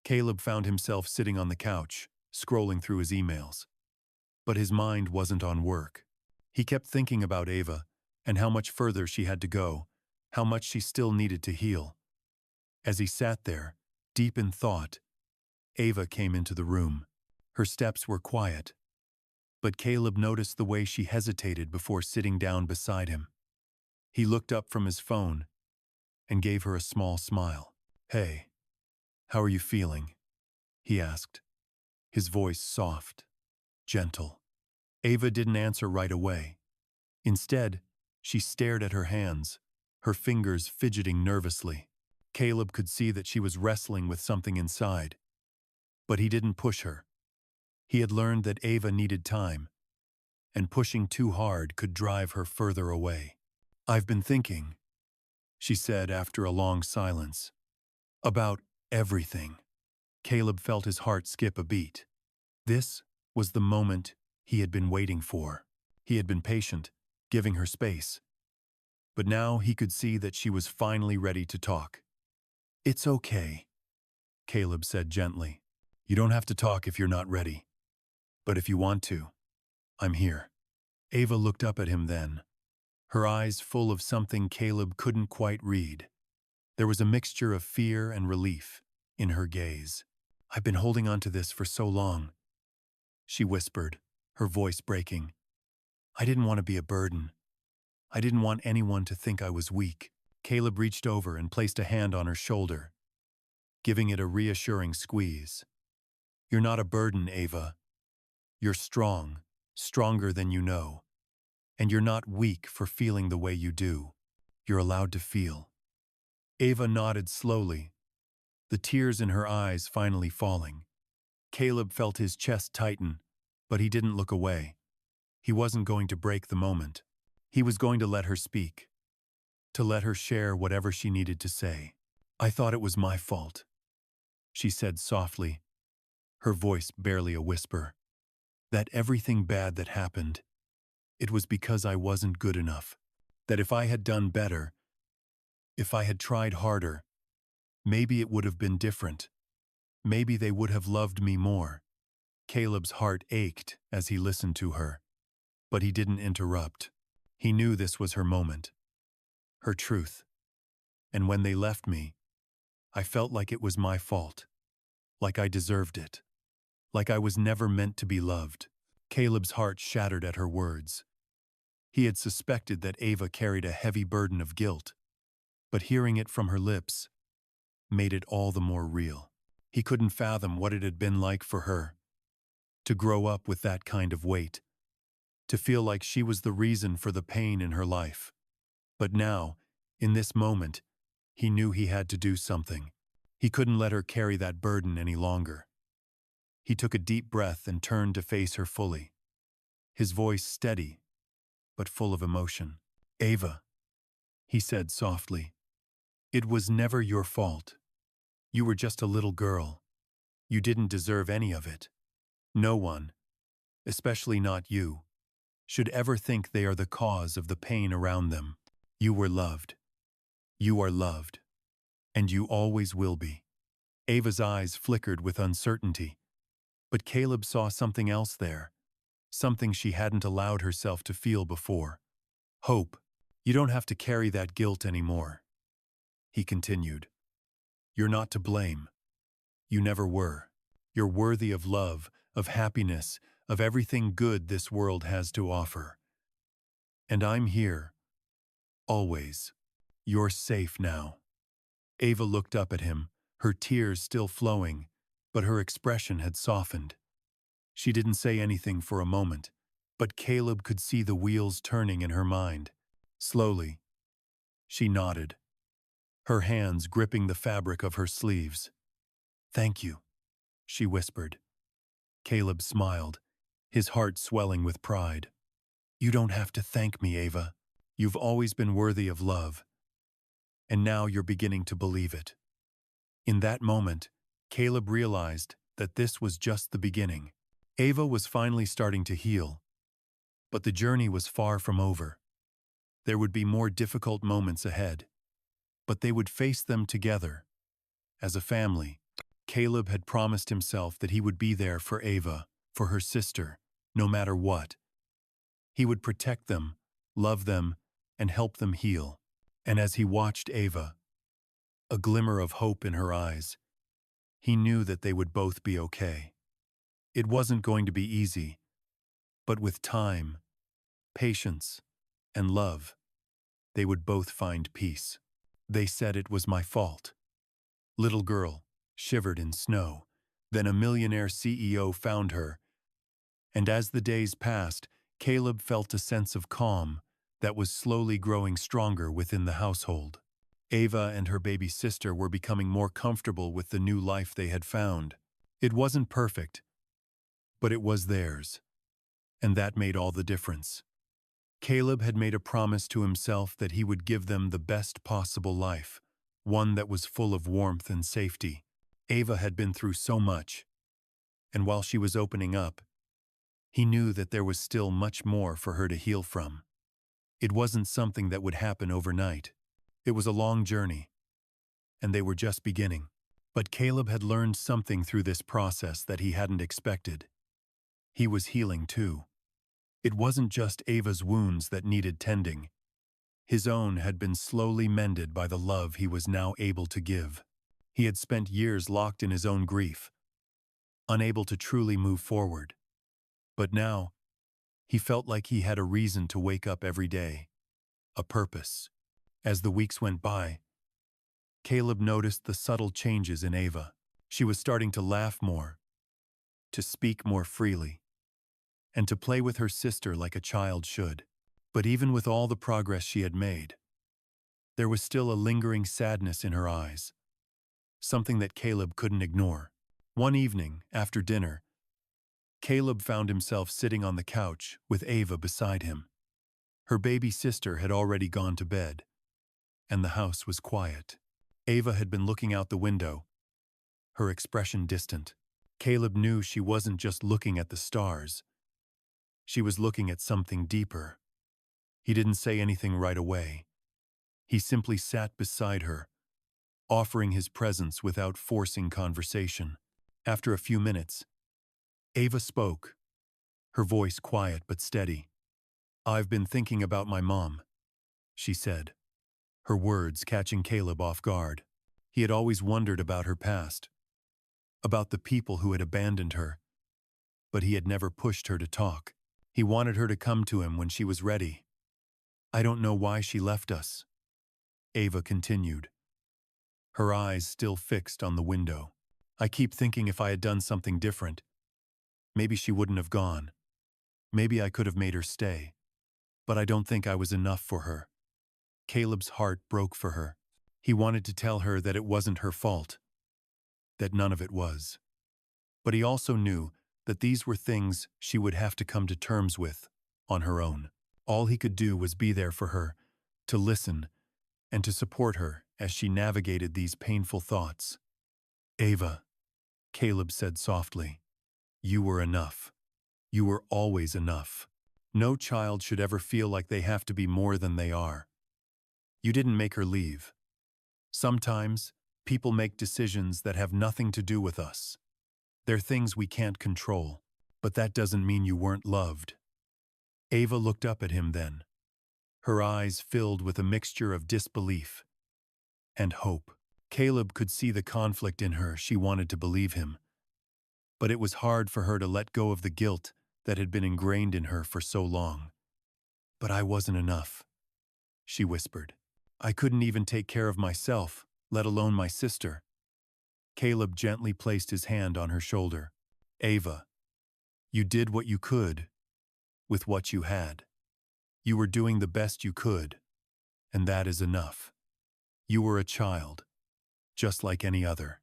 Caleb found himself sitting on the couch, scrolling through his emails. But his mind wasn't on work. He kept thinking about Ava and how much further she had to go, how much she still needed to heal. As he sat there, deep in thought, Ava came into the room. Her steps were quiet, but Caleb noticed the way she hesitated before sitting down beside him. He looked up from his phone and gave her a small smile. "Hey, how are you feeling?" he asked, his voice soft, gentle. Ava didn't answer right away. Instead, she stared at her hands, her fingers fidgeting nervously. Caleb could see that she was wrestling with something inside, but he didn't push her. He had learned that Ava needed time, and pushing too hard could drive her further away. "I've been thinking," she said after a long silence, "about everything." Caleb felt his heart skip a beat. This was the moment he had been waiting for. He had been patient, giving her space. But now he could see that she was finally ready to talk. "It's okay," Caleb said gently. "You don't have to talk if you're not ready. But if you want to, I'm here." Ava looked up at him then, her eyes full of something Caleb couldn't quite read. There was a mixture of fear and relief in her gaze. "I've been holding on to this for so long," she whispered, her voice breaking. "I didn't want to be a burden. I didn't want anyone to think I was weak." Caleb reached over and placed a hand on her shoulder, giving it a reassuring squeeze. "You're not a burden, Ava. You're strong, stronger than you know. And you're not weak for feeling the way you do. You're allowed to feel." Ava nodded slowly, the tears in her eyes finally falling. Caleb felt his chest tighten, but he didn't look away. He wasn't going to break the moment. He was going to let her speak, to let her share whatever she needed to say. "I thought it was my fault," she said softly, her voice barely a whisper. "That everything bad that happened, it was because I wasn't good enough. That if I had done better, if I had tried harder, maybe it would have been different. Maybe they would have loved me more." Caleb's heart ached as he listened to her, but he didn't interrupt. He knew this was her moment, her truth. "And when they left me, I felt like it was my fault, like I deserved it, like I was never meant to be loved." Caleb's heart shattered at her words. He had suspected that Ava carried a heavy burden of guilt, but hearing it from her lips made it all the more real. He couldn't fathom what it had been like for her, to grow up with that kind of weight, to feel like she was the reason for the pain in her life. But now, in this moment, he knew he had to do something. He couldn't let her carry that burden any longer. He took a deep breath and turned to face her fully, his voice steady, but full of emotion. "Ava," he said softly, "it was never your fault. You were just a little girl. You didn't deserve any of it. No one, especially not you, should ever think they are the cause of the pain around them. You were loved. You are loved. And you always will be." Ava's eyes flickered with uncertainty, but Caleb saw something else there, something she hadn't allowed herself to feel before. "Hope. You don't have to carry that guilt anymore," he continued. "You're not to blame. You never were. You're worthy of love, of happiness, of everything good this world has to offer. And I'm here, always. You're safe now." Ava looked up at him, her tears still flowing, but her expression had softened. She didn't say anything for a moment, but Caleb could see the wheels turning in her mind. Slowly, she nodded, her hands gripping the fabric of her sleeves. "Thank you," she whispered. Caleb smiled, his heart swelling with pride. "You don't have to thank me, Ava. You've always been worthy of love, and now you're beginning to believe it." In that moment, Caleb realized that this was just the beginning. Ava was finally starting to heal, but the journey was far from over. There would be more difficult moments ahead, but they would face them together, as a family. Caleb had promised himself that he would be there for Ava, for her sister, no matter what. He would protect them, love them, and help them heal. And as he watched Ava, a glimmer of hope in her eyes, he knew that they would both be okay. It wasn't going to be easy, but with time, patience, and love, they would both find peace. They said it was my fault. Little girl, shivered in snow. Then a millionaire CEO found her, and as the days passed, Caleb felt a sense of calm that was slowly growing stronger within the household. Ava and her baby sister were becoming more comfortable with the new life they had found. It wasn't perfect, but it was theirs, and that made all the difference. Caleb had made a promise to himself that he would give them the best possible life, one that was full of warmth and safety. Ava had been through so much, and while she was opening up, he knew that there was still much more for her to heal from. It wasn't something that would happen overnight. It was a long journey, and they were just beginning. But Caleb had learned something through this process that he hadn't expected. He was healing too. It wasn't just Ava's wounds that needed tending. His own had been slowly mended by the love he was now able to give. He had spent years locked in his own grief, unable to truly move forward. But now, he felt like he had a reason to wake up every day, a purpose. As the weeks went by, Caleb noticed the subtle changes in Ava. She was starting to laugh more, to speak more freely, and to play with her sister like a child should. But even with all the progress she had made, there was still a lingering sadness in her eyes, something that Caleb couldn't ignore. One evening, after dinner, Caleb found himself sitting on the couch with Ava beside him. Her baby sister had already gone to bed, and the house was quiet. Ava had been looking out the window, her expression distant. Caleb knew she wasn't just looking at the stars. She was looking at something deeper. He didn't say anything right away. He simply sat beside her, offering his presence without forcing conversation. After a few minutes, Ava spoke, her voice quiet but steady. "I've been thinking about my mom," she said, her words catching Caleb off guard. He had always wondered about her past, about the people who had abandoned her, but he had never pushed her to talk. He wanted her to come to him when she was ready. "I don't know why she left us," Ava continued, her eyes still fixed on the window. "I keep thinking if I had done something different, maybe she wouldn't have gone. Maybe I could have made her stay. But I don't think I was enough for her." Caleb's heart broke for her. He wanted to tell her that it wasn't her fault, that none of it was. But he also knew that these were things she would have to come to terms with on her own. All he could do was be there for her, to listen, and to support her as she navigated these painful thoughts. "Ava," Caleb said softly, "you were enough. You were always enough. No child should ever feel like they have to be more than they are. You didn't make her leave. Sometimes, people make decisions that have nothing to do with us. They're things we can't control, but that doesn't mean you weren't loved." Ava looked up at him then, her eyes filled with a mixture of disbelief and hope. Caleb could see the conflict in her. She wanted to believe him, but it was hard for her to let go of the guilt that had been ingrained in her for so long. "But I wasn't enough," she whispered. "I couldn't even take care of myself, let alone my sister." Caleb gently placed his hand on her shoulder. "Ava, you did what you could with what you had. You were doing the best you could, and that is enough. You were a child, just like any other.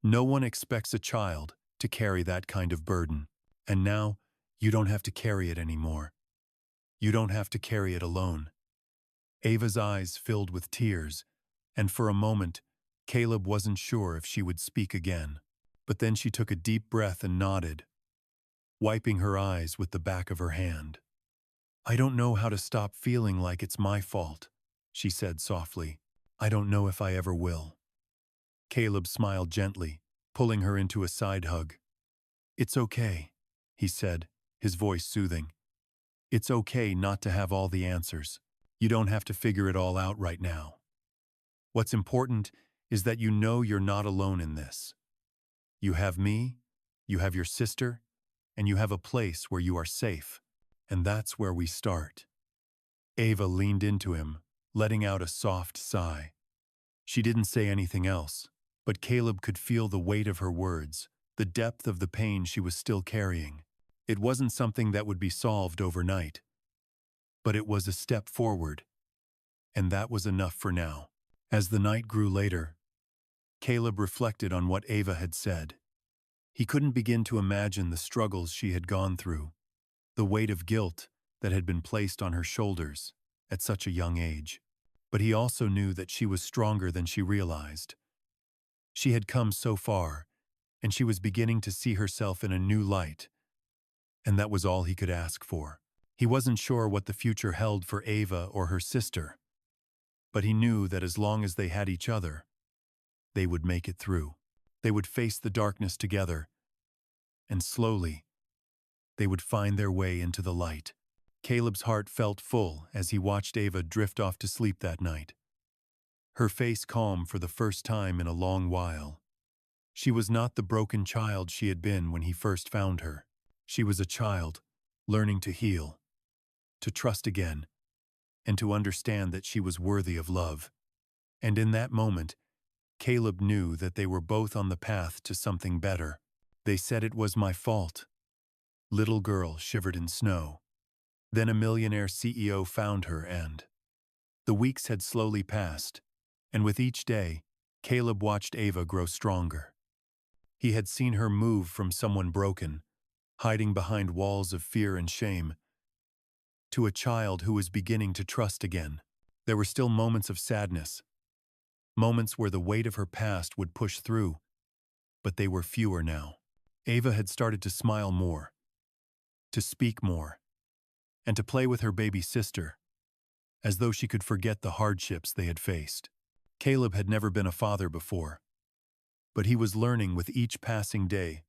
No one expects a child to carry that kind of burden. And now, you don't have to carry it anymore. You don't have to carry it alone." Ava's eyes filled with tears, and for a moment, Caleb wasn't sure if she would speak again. But then she took a deep breath and nodded, wiping her eyes with the back of her hand. "I don't know how to stop feeling like it's my fault," she said softly. "I don't know if I ever will." Caleb smiled gently, pulling her into a side hug. "It's okay," he said, his voice soothing. "It's okay not to have all the answers. You don't have to figure it all out right now. What's important is that you know you're not alone in this. You have me, you have your sister, and you have a place where you are safe. And that's where we start." Ava leaned into him, letting out a soft sigh. She didn't say anything else, but Caleb could feel the weight of her words, the depth of the pain she was still carrying. It wasn't something that would be solved overnight, but it was a step forward, and that was enough for now. As the night grew later, Caleb reflected on what Ava had said. He couldn't begin to imagine the struggles she had gone through, the weight of guilt that had been placed on her shoulders at such a young age. But he also knew that she was stronger than she realized. She had come so far, and she was beginning to see herself in a new light, and that was all he could ask for. He wasn't sure what the future held for Ava or her sister, but he knew that as long as they had each other, they would make it through. They would face the darkness together, and slowly, they would find their way into the light. Caleb's heart felt full as he watched Ava drift off to sleep that night, her face calm for the first time in a long while. She was not the broken child she had been when he first found her. She was a child, learning to heal, to trust again, and to understand that she was worthy of love. And in that moment, Caleb knew that they were both on the path to something better. They said it was my fault. Little girl shivered in snow. Then a millionaire CEO found her and the weeks had slowly passed, and with each day, Caleb watched Ava grow stronger. He had seen her move from someone broken, hiding behind walls of fear and shame, to a child who was beginning to trust again. There were still moments of sadness, moments where the weight of her past would push through, but they were fewer now. Ava had started to smile more, to speak more, and to play with her baby sister, as though she could forget the hardships they had faced. Caleb had never been a father before, but he was learning with each passing day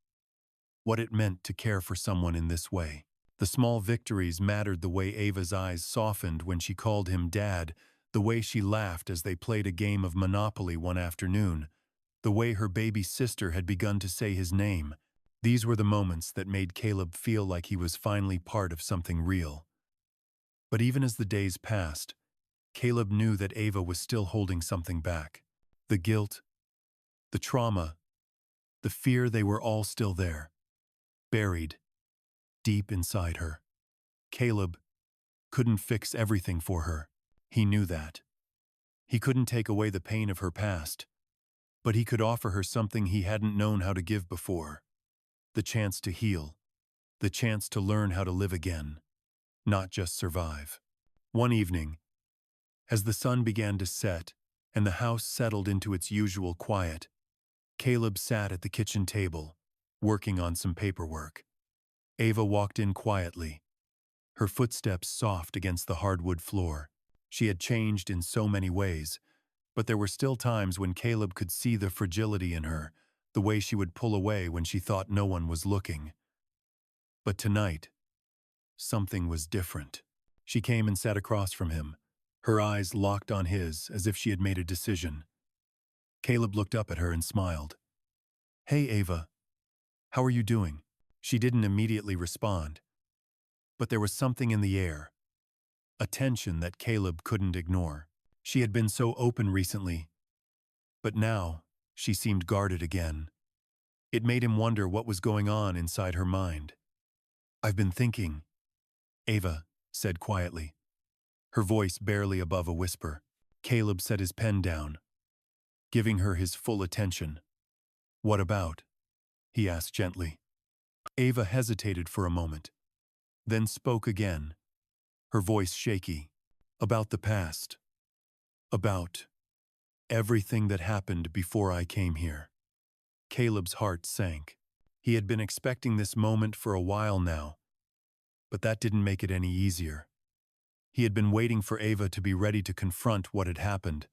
what it meant to care for someone in this way. The small victories mattered: the way Ava's eyes softened when she called him Dad, the way she laughed as they played a game of Monopoly one afternoon, the way her baby sister had begun to say his name. These were the moments that made Caleb feel like he was finally part of something real. But even as the days passed, Caleb knew that Ava was still holding something back. The guilt, the trauma, the fear, they were all still there, buried deep inside her. Caleb couldn't fix everything for her. He knew that. He couldn't take away the pain of her past, but he could offer her something he hadn't known how to give before: the chance to heal, the chance to learn how to live again, not just survive. One evening, as the sun began to set and the house settled into its usual quiet, Caleb sat at the kitchen table, working on some paperwork. Ava walked in quietly, her footsteps soft against the hardwood floor. She had changed in so many ways, but there were still times when Caleb could see the fragility in her, the way she would pull away when she thought no one was looking. But tonight, something was different. She came and sat across from him, her eyes locked on his as if she had made a decision. Caleb looked up at her and smiled. "Hey, Ava. How are you doing?" She didn't immediately respond, but there was something in the air, a tension that Caleb couldn't ignore. She had been so open recently, but now she seemed guarded again. It made him wonder what was going on inside her mind. "I've been thinking," Ava said quietly, her voice barely above a whisper. Caleb set his pen down, giving her his full attention. "What about?" he asked gently. Ava hesitated for a moment, then spoke again, her voice shaky. "About the past. About everything that happened before I came here." Caleb's heart sank. He had been expecting this moment for a while now, but that didn't make it any easier. He had been waiting for Ava to be ready to confront what had happened,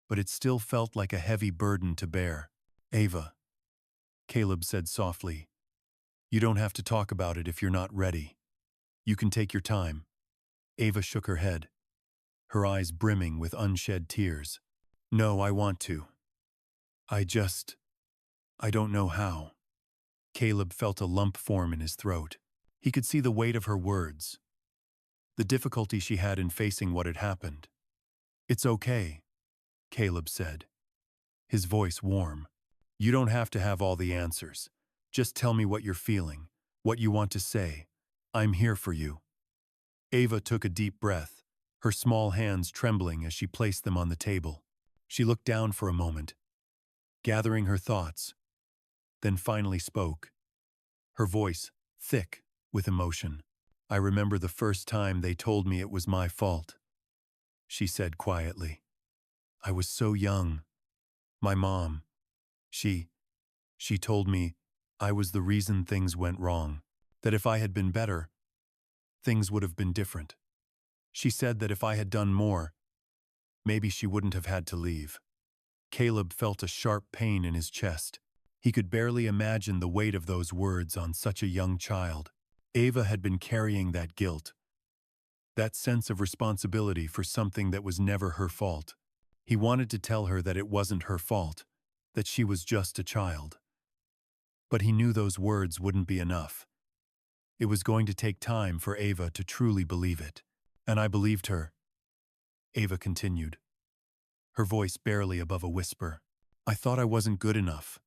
but it still felt like a heavy burden to bear. "Ava," Caleb said softly, "you don't have to talk about it if you're not ready. You can take your time." Ava shook her head, her eyes brimming with unshed tears. "No, I want to. I don't know how." Caleb felt a lump form in his throat. He could see the weight of her words, the difficulty she had in facing what had happened. It's okay, Caleb said, his voice warm. You don't have to have all the answers. Just tell me what you're feeling, what you want to say. I'm here for you. Ava took a deep breath, her small hands trembling as she placed them on the table. She looked down for a moment, gathering her thoughts, then finally spoke, her voice thick with emotion. I remember the first time they told me it was my fault, she said quietly. I was so young. My mom, she told me I was the reason things went wrong, that if I had been better, things would have been different. She said that if I had done more, maybe she wouldn't have had to leave. Caleb felt a sharp pain in his chest. He could barely imagine the weight of those words on such a young child. Ava had been carrying that guilt, that sense of responsibility for something that was never her fault. He wanted to tell her that it wasn't her fault, that she was just a child. But he knew those words wouldn't be enough. It was going to take time for Ava to truly believe it. And I believed her, Ava continued, her voice barely above a whisper. I thought I wasn't good enough.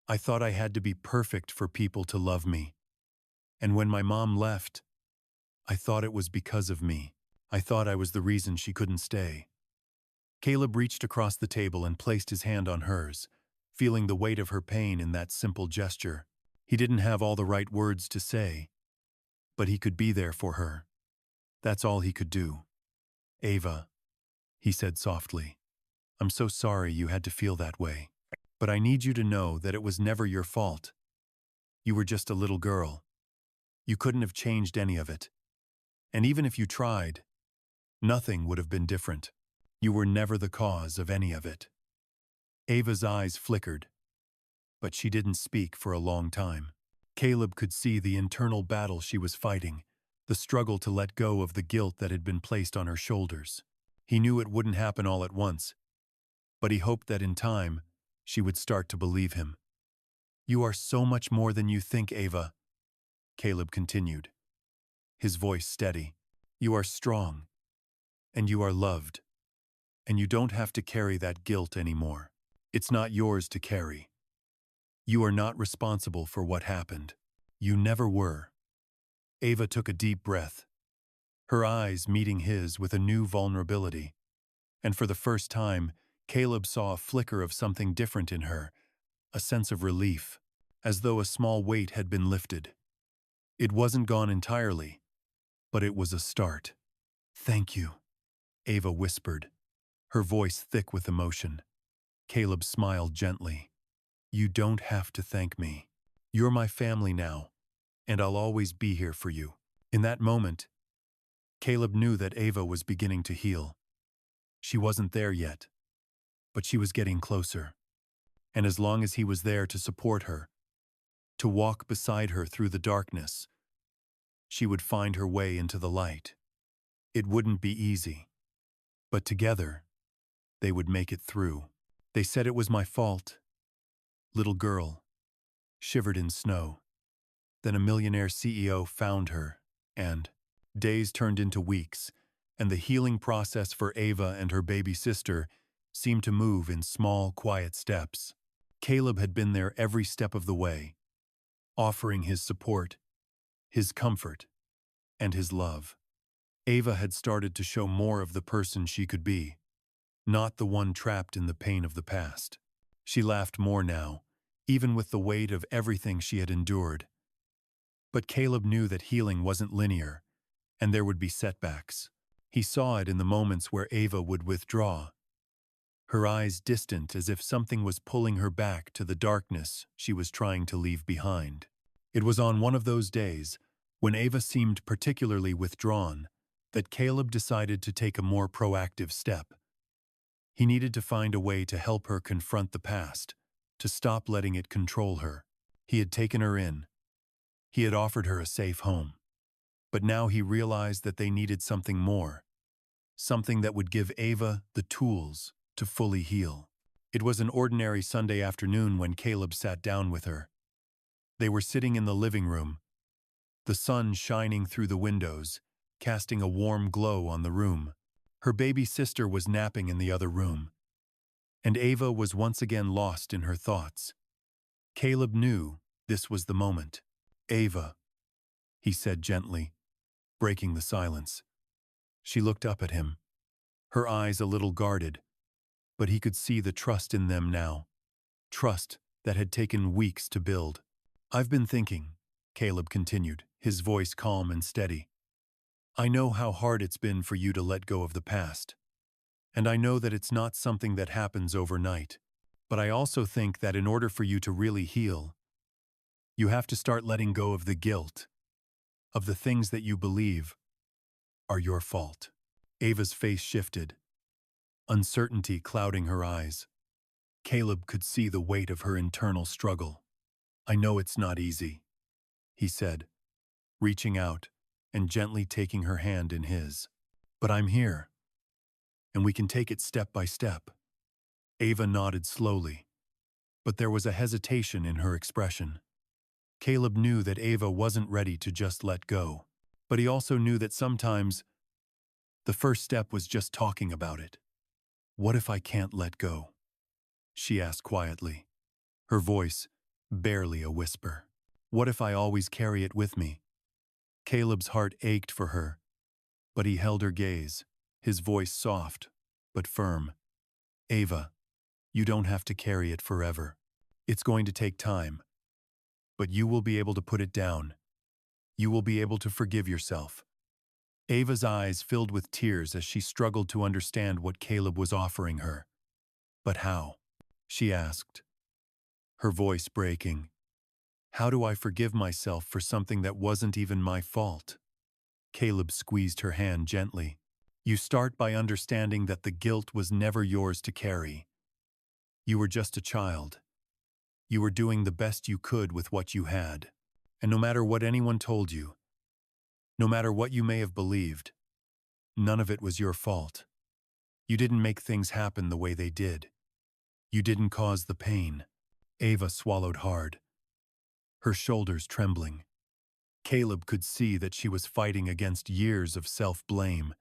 I thought I had to be perfect for people to love me. And when my mom left, I thought it was because of me. I thought I was the reason she couldn't stay. Caleb reached across the table and placed his hand on hers, feeling the weight of her pain in that simple gesture. He didn't have all the right words to say, but he could be there for her. That's all he could do. Ava, he said softly, I'm so sorry you had to feel that way. But I need you to know that it was never your fault. You were just a little girl. You couldn't have changed any of it. And even if you tried, nothing would have been different. You were never the cause of any of it. Ava's eyes flickered, but she didn't speak for a long time. Caleb could see the internal battle she was fighting, the struggle to let go of the guilt that had been placed on her shoulders. He knew it wouldn't happen all at once, but he hoped that in time, she would start to believe him. You are so much more than you think, Ava, Caleb continued, his voice steady. You are strong, and you are loved, and you don't have to carry that guilt anymore. It's not yours to carry. You are not responsible for what happened. You never were. Ava took a deep breath, her eyes meeting his with a new vulnerability. And for the first time, Caleb saw a flicker of something different in her, a sense of relief, as though a small weight had been lifted. It wasn't gone entirely, but it was a start. Thank you, Ava whispered, her voice thick with emotion. Caleb smiled gently. You don't have to thank me. You're my family now, and I'll always be here for you. In that moment, Caleb knew that Ava was beginning to heal. She wasn't there yet, but she was getting closer. And as long as he was there to support her, to walk beside her through the darkness, she would find her way into the light. It wouldn't be easy, but together, they would make it through. They said it was my fault. Little girl, shivered in snow. Then a millionaire CEO found her, and days turned into weeks, and the healing process for Ava and her baby sister seemed to move in small, quiet steps. Caleb had been there every step of the way, offering his support, his comfort, and his love. Ava had started to show more of the person she could be, not the one trapped in the pain of the past. She laughed more now, even with the weight of everything she had endured. But Caleb knew that healing wasn't linear, and there would be setbacks. He saw it in the moments where Ava would withdraw, her eyes distant as if something was pulling her back to the darkness she was trying to leave behind. It was on one of those days, when Ava seemed particularly withdrawn, that Caleb decided to take a more proactive step. He needed to find a way to help her confront the past, to stop letting it control her. He had taken her in. He had offered her a safe home. But now he realized that they needed something more, something that would give Ava the tools to fully heal. It was an ordinary Sunday afternoon when Caleb sat down with her. They were sitting in the living room, the sun shining through the windows, casting a warm glow on the room. Her baby sister was napping in the other room, and Ava was once again lost in her thoughts. Caleb knew this was the moment. "Ava," he said gently, breaking the silence. She looked up at him, her eyes a little guarded, but he could see the trust in them now. Trust that had taken weeks to build. "I've been thinking," Caleb continued, his voice calm and steady. "I know how hard it's been for you to let go of the past. And I know that it's not something that happens overnight. But I also think that in order for you to really heal, you have to start letting go of the guilt, of the things that you believe are your fault." Ava's face shifted, uncertainty clouding her eyes. Caleb could see the weight of her internal struggle. "I know it's not easy," he said, reaching out and gently taking her hand in his. "But I'm here, and we can take it step by step." Ava nodded slowly, but there was a hesitation in her expression. Caleb knew that Ava wasn't ready to just let go, but he also knew that sometimes the first step was just talking about it. "What if I can't let go?" she asked quietly, her voice barely a whisper. "What if I always carry it with me?" Caleb's heart ached for her, but he held her gaze, his voice soft but firm. "Ava, you don't have to carry it forever. It's going to take time, but you will be able to put it down. You will be able to forgive yourself." Ava's eyes filled with tears as she struggled to understand what Caleb was offering her. "But how?" she asked, her voice breaking. "How do I forgive myself for something that wasn't even my fault?" Caleb squeezed her hand gently. "You start by understanding that the guilt was never yours to carry. You were just a child. You were doing the best you could with what you had. And no matter what anyone told you, no matter what you may have believed, none of it was your fault. You didn't make things happen the way they did. You didn't cause the pain." Ava swallowed hard, her shoulders trembling. Caleb could see that she was fighting against years of self-blame,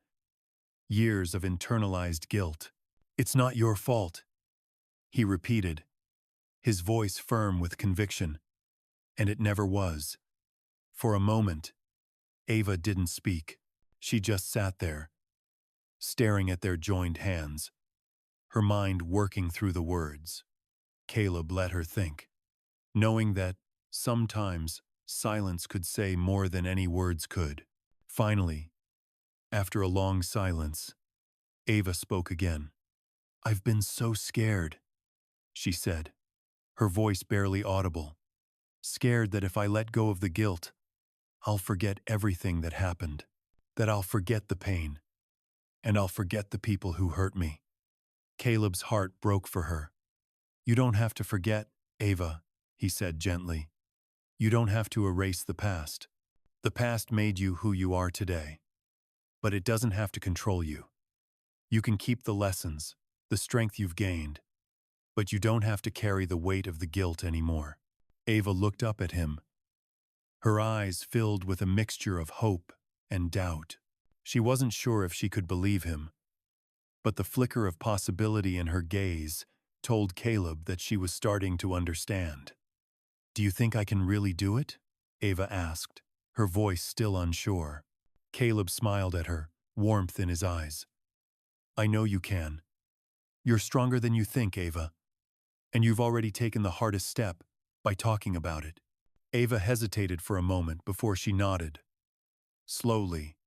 years of internalized guilt. "It's not your fault," he repeated, his voice firm with conviction. "And it never was." For a moment, Ava didn't speak. She just sat there, staring at their joined hands, her mind working through the words. Caleb let her think, knowing that sometimes silence could say more than any words could. Finally, after a long silence, Ava spoke again. "I've been so scared," she said, her voice barely audible. "Scared that if I let go of the guilt, I'll forget everything that happened, that I'll forget the pain, and I'll forget the people who hurt me." Caleb's heart broke for her. "You don't have to forget, Ava," he said gently. "You don't have to erase the past. The past made you who you are today. But it doesn't have to control you. You can keep the lessons, the strength you've gained, but you don't have to carry the weight of the guilt anymore." Ava looked up at him, her eyes filled with a mixture of hope and doubt. She wasn't sure if she could believe him, but the flicker of possibility in her gaze told Caleb that she was starting to understand. "Do you think I can really do it?" Ava asked, her voice still unsure. Caleb smiled at her, warmth in his eyes. "I know you can. You're stronger than you think, Ava. And you've already taken the hardest step by talking about it." Ava hesitated for a moment before she nodded. Slowly,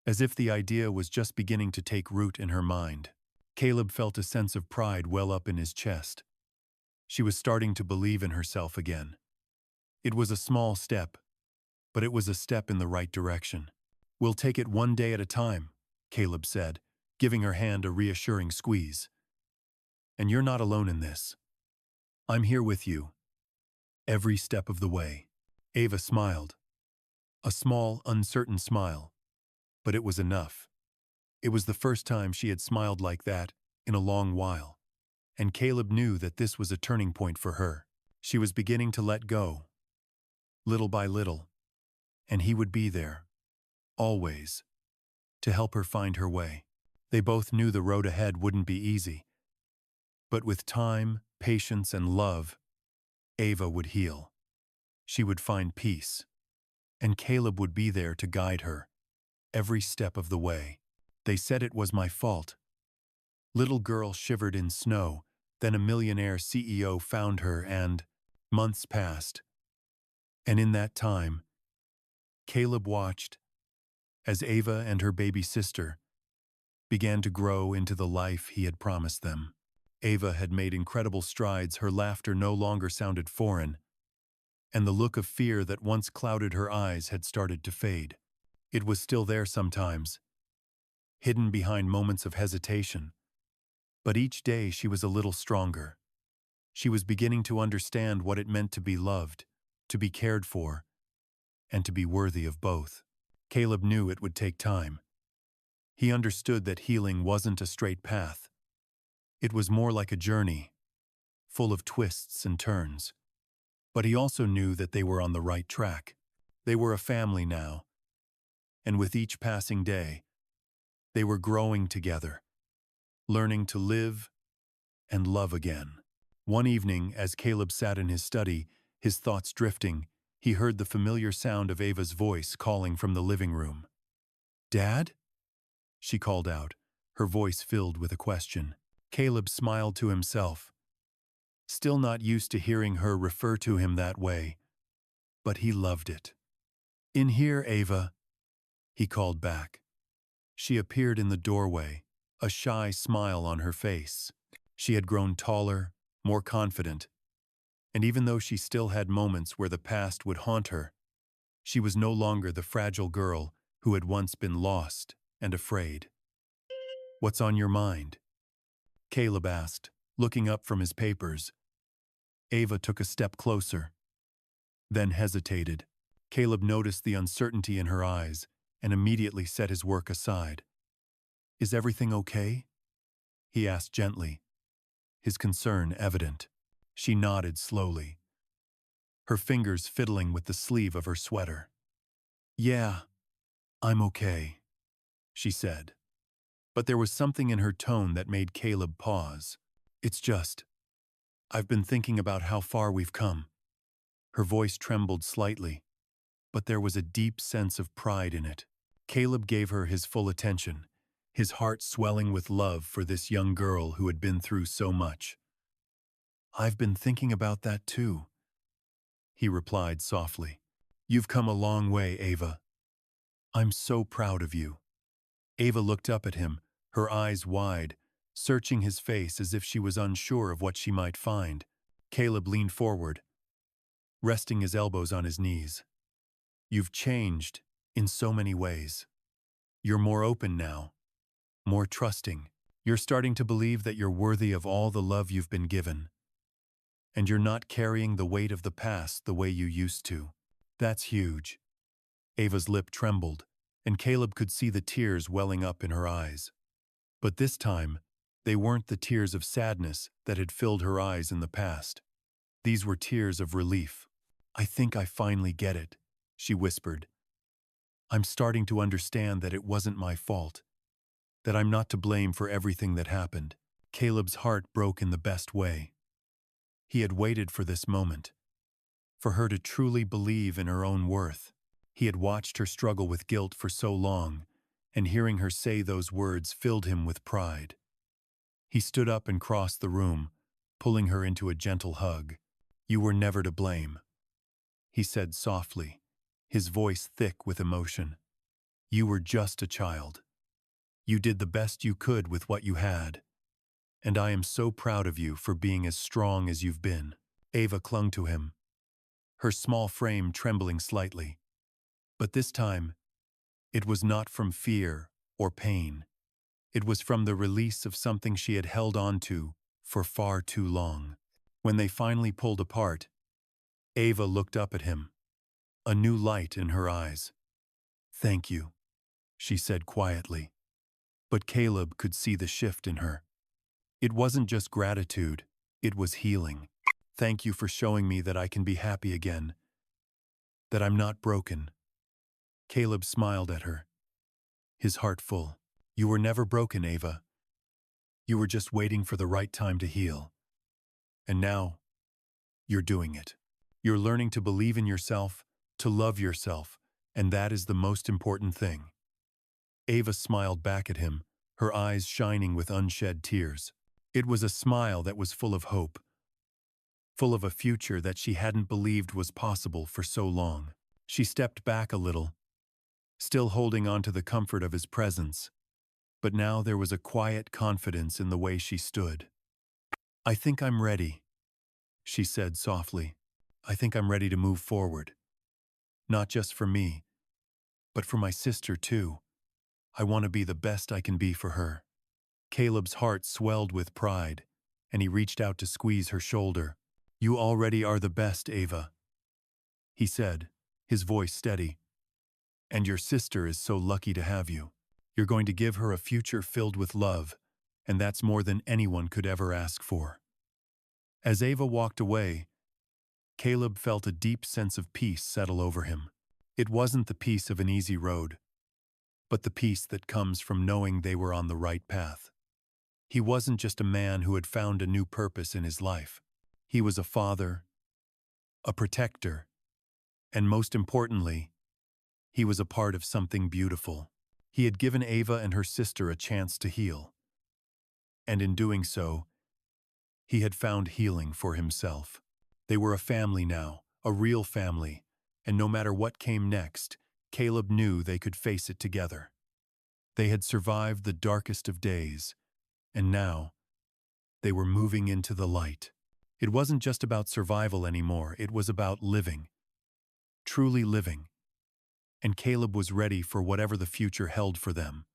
as if the idea was just beginning to take root in her mind. Caleb felt a sense of pride well up in his chest. She was starting to believe in herself again. It was a small step, but it was a step in the right direction. "We'll take it one day at a time," Caleb said, giving her hand a reassuring squeeze. "And you're not alone in this. I'm here with you, every step of the way." Ava smiled. A small, uncertain smile, but it was enough. It was the first time she had smiled like that in a long while, and Caleb knew that this was a turning point for her. She was beginning to let go, little by little, and he would be there, always, to help her find her way. They both knew the road ahead wouldn't be easy. But with time, patience, and love, Ava would heal. She would find peace. And Caleb would be there to guide her, every step of the way. They said it was my fault. Little girl shivered in snow, then a millionaire CEO found her and months passed. And in that time, Caleb watched as Ava and her baby sister began to grow into the life he had promised them. Ava had made incredible strides, her laughter no longer sounded foreign, and the look of fear that once clouded her eyes had started to fade. It was still there sometimes, hidden behind moments of hesitation. But each day she was a little stronger. She was beginning to understand what it meant to be loved, to be cared for, and to be worthy of both. Caleb knew it would take time. He understood that healing wasn't a straight path. It was more like a journey, full of twists and turns. But he also knew that they were on the right track. They were a family now, and with each passing day, they were growing together, learning to live and love again. One evening, as Caleb sat in his study, his thoughts drifting, he heard the familiar sound of Ava's voice calling from the living room. "Dad?" she called out, her voice filled with a question. Caleb smiled to himself, still not used to hearing her refer to him that way, but he loved it. "In here, Ava," he called back. She appeared in the doorway, a shy smile on her face. She had grown taller, more confident, and even though she still had moments where the past would haunt her, she was no longer the fragile girl who had once been lost and afraid. "What's on your mind?" Caleb asked, looking up from his papers. Ava took a step closer, then hesitated. Caleb noticed the uncertainty in her eyes and immediately set his work aside. "Is everything okay?" he asked gently, his concern evident. She nodded slowly, her fingers fiddling with the sleeve of her sweater. "Yeah, I'm okay," she said. But there was something in her tone that made Caleb pause. "It's just, I've been thinking about how far we've come." Her voice trembled slightly, but there was a deep sense of pride in it. Caleb gave her his full attention, his heart swelling with love for this young girl who had been through so much. "I've been thinking about that too," he replied softly. "You've come a long way, Ava. I'm so proud of you." Ava looked up at him, her eyes wide, searching his face as if she was unsure of what she might find. Caleb leaned forward, resting his elbows on his knees. "You've changed in so many ways. You're more open now, more trusting. You're starting to believe that you're worthy of all the love you've been given. And you're not carrying the weight of the past the way you used to. That's huge." Ava's lip trembled, and Caleb could see the tears welling up in her eyes. But this time, they weren't the tears of sadness that had filled her eyes in the past. These were tears of relief. "I think I finally get it," she whispered. "I'm starting to understand that it wasn't my fault, that I'm not to blame for everything that happened." Caleb's heart broke in the best way. He had waited for this moment, for her to truly believe in her own worth. He had watched her struggle with guilt for so long, and hearing her say those words filled him with pride. He stood up and crossed the room, pulling her into a gentle hug. "You were never to blame," he said softly, his voice thick with emotion. "You were just a child. You did the best you could with what you had. And I am so proud of you for being as strong as you've been." Ava clung to him, her small frame trembling slightly. But this time, it was not from fear or pain. It was from the release of something she had held on to for far too long. When they finally pulled apart, Ava looked up at him, a new light in her eyes. "Thank you," she said quietly. But Caleb could see the shift in her. It wasn't just gratitude, it was healing. "Thank you for showing me that I can be happy again, that I'm not broken." Caleb smiled at her, his heart full. You were never broken, Ava. You were just waiting for the right time to heal. And now, you're doing it. You're learning to believe in yourself, to love yourself, and that is the most important thing. Ava smiled back at him, her eyes shining with unshed tears. It was a smile that was full of hope, full of a future that she hadn't believed was possible for so long. She stepped back a little, still holding on to the comfort of his presence, but now there was a quiet confidence in the way she stood. "I think I'm ready," she said softly. "I think I'm ready to move forward. Not just for me, but for my sister too. I want to be the best I can be for her." Caleb's heart swelled with pride, and he reached out to squeeze her shoulder. "You already are the best, Ava," he said, his voice steady. "And your sister is so lucky to have you. You're going to give her a future filled with love, and that's more than anyone could ever ask for." As Ava walked away, Caleb felt a deep sense of peace settle over him. It wasn't the peace of an easy road, but the peace that comes from knowing they were on the right path. He wasn't just a man who had found a new purpose in his life. He was a father, a protector, and most importantly, he was a part of something beautiful. He had given Ava and her sister a chance to heal. And in doing so, he had found healing for himself. They were a family now, a real family, and no matter what came next, Caleb knew they could face it together. They had survived the darkest of days, and now they were moving into the light. It wasn't just about survival anymore, it was about living, truly living. And Caleb was ready for whatever the future held for them.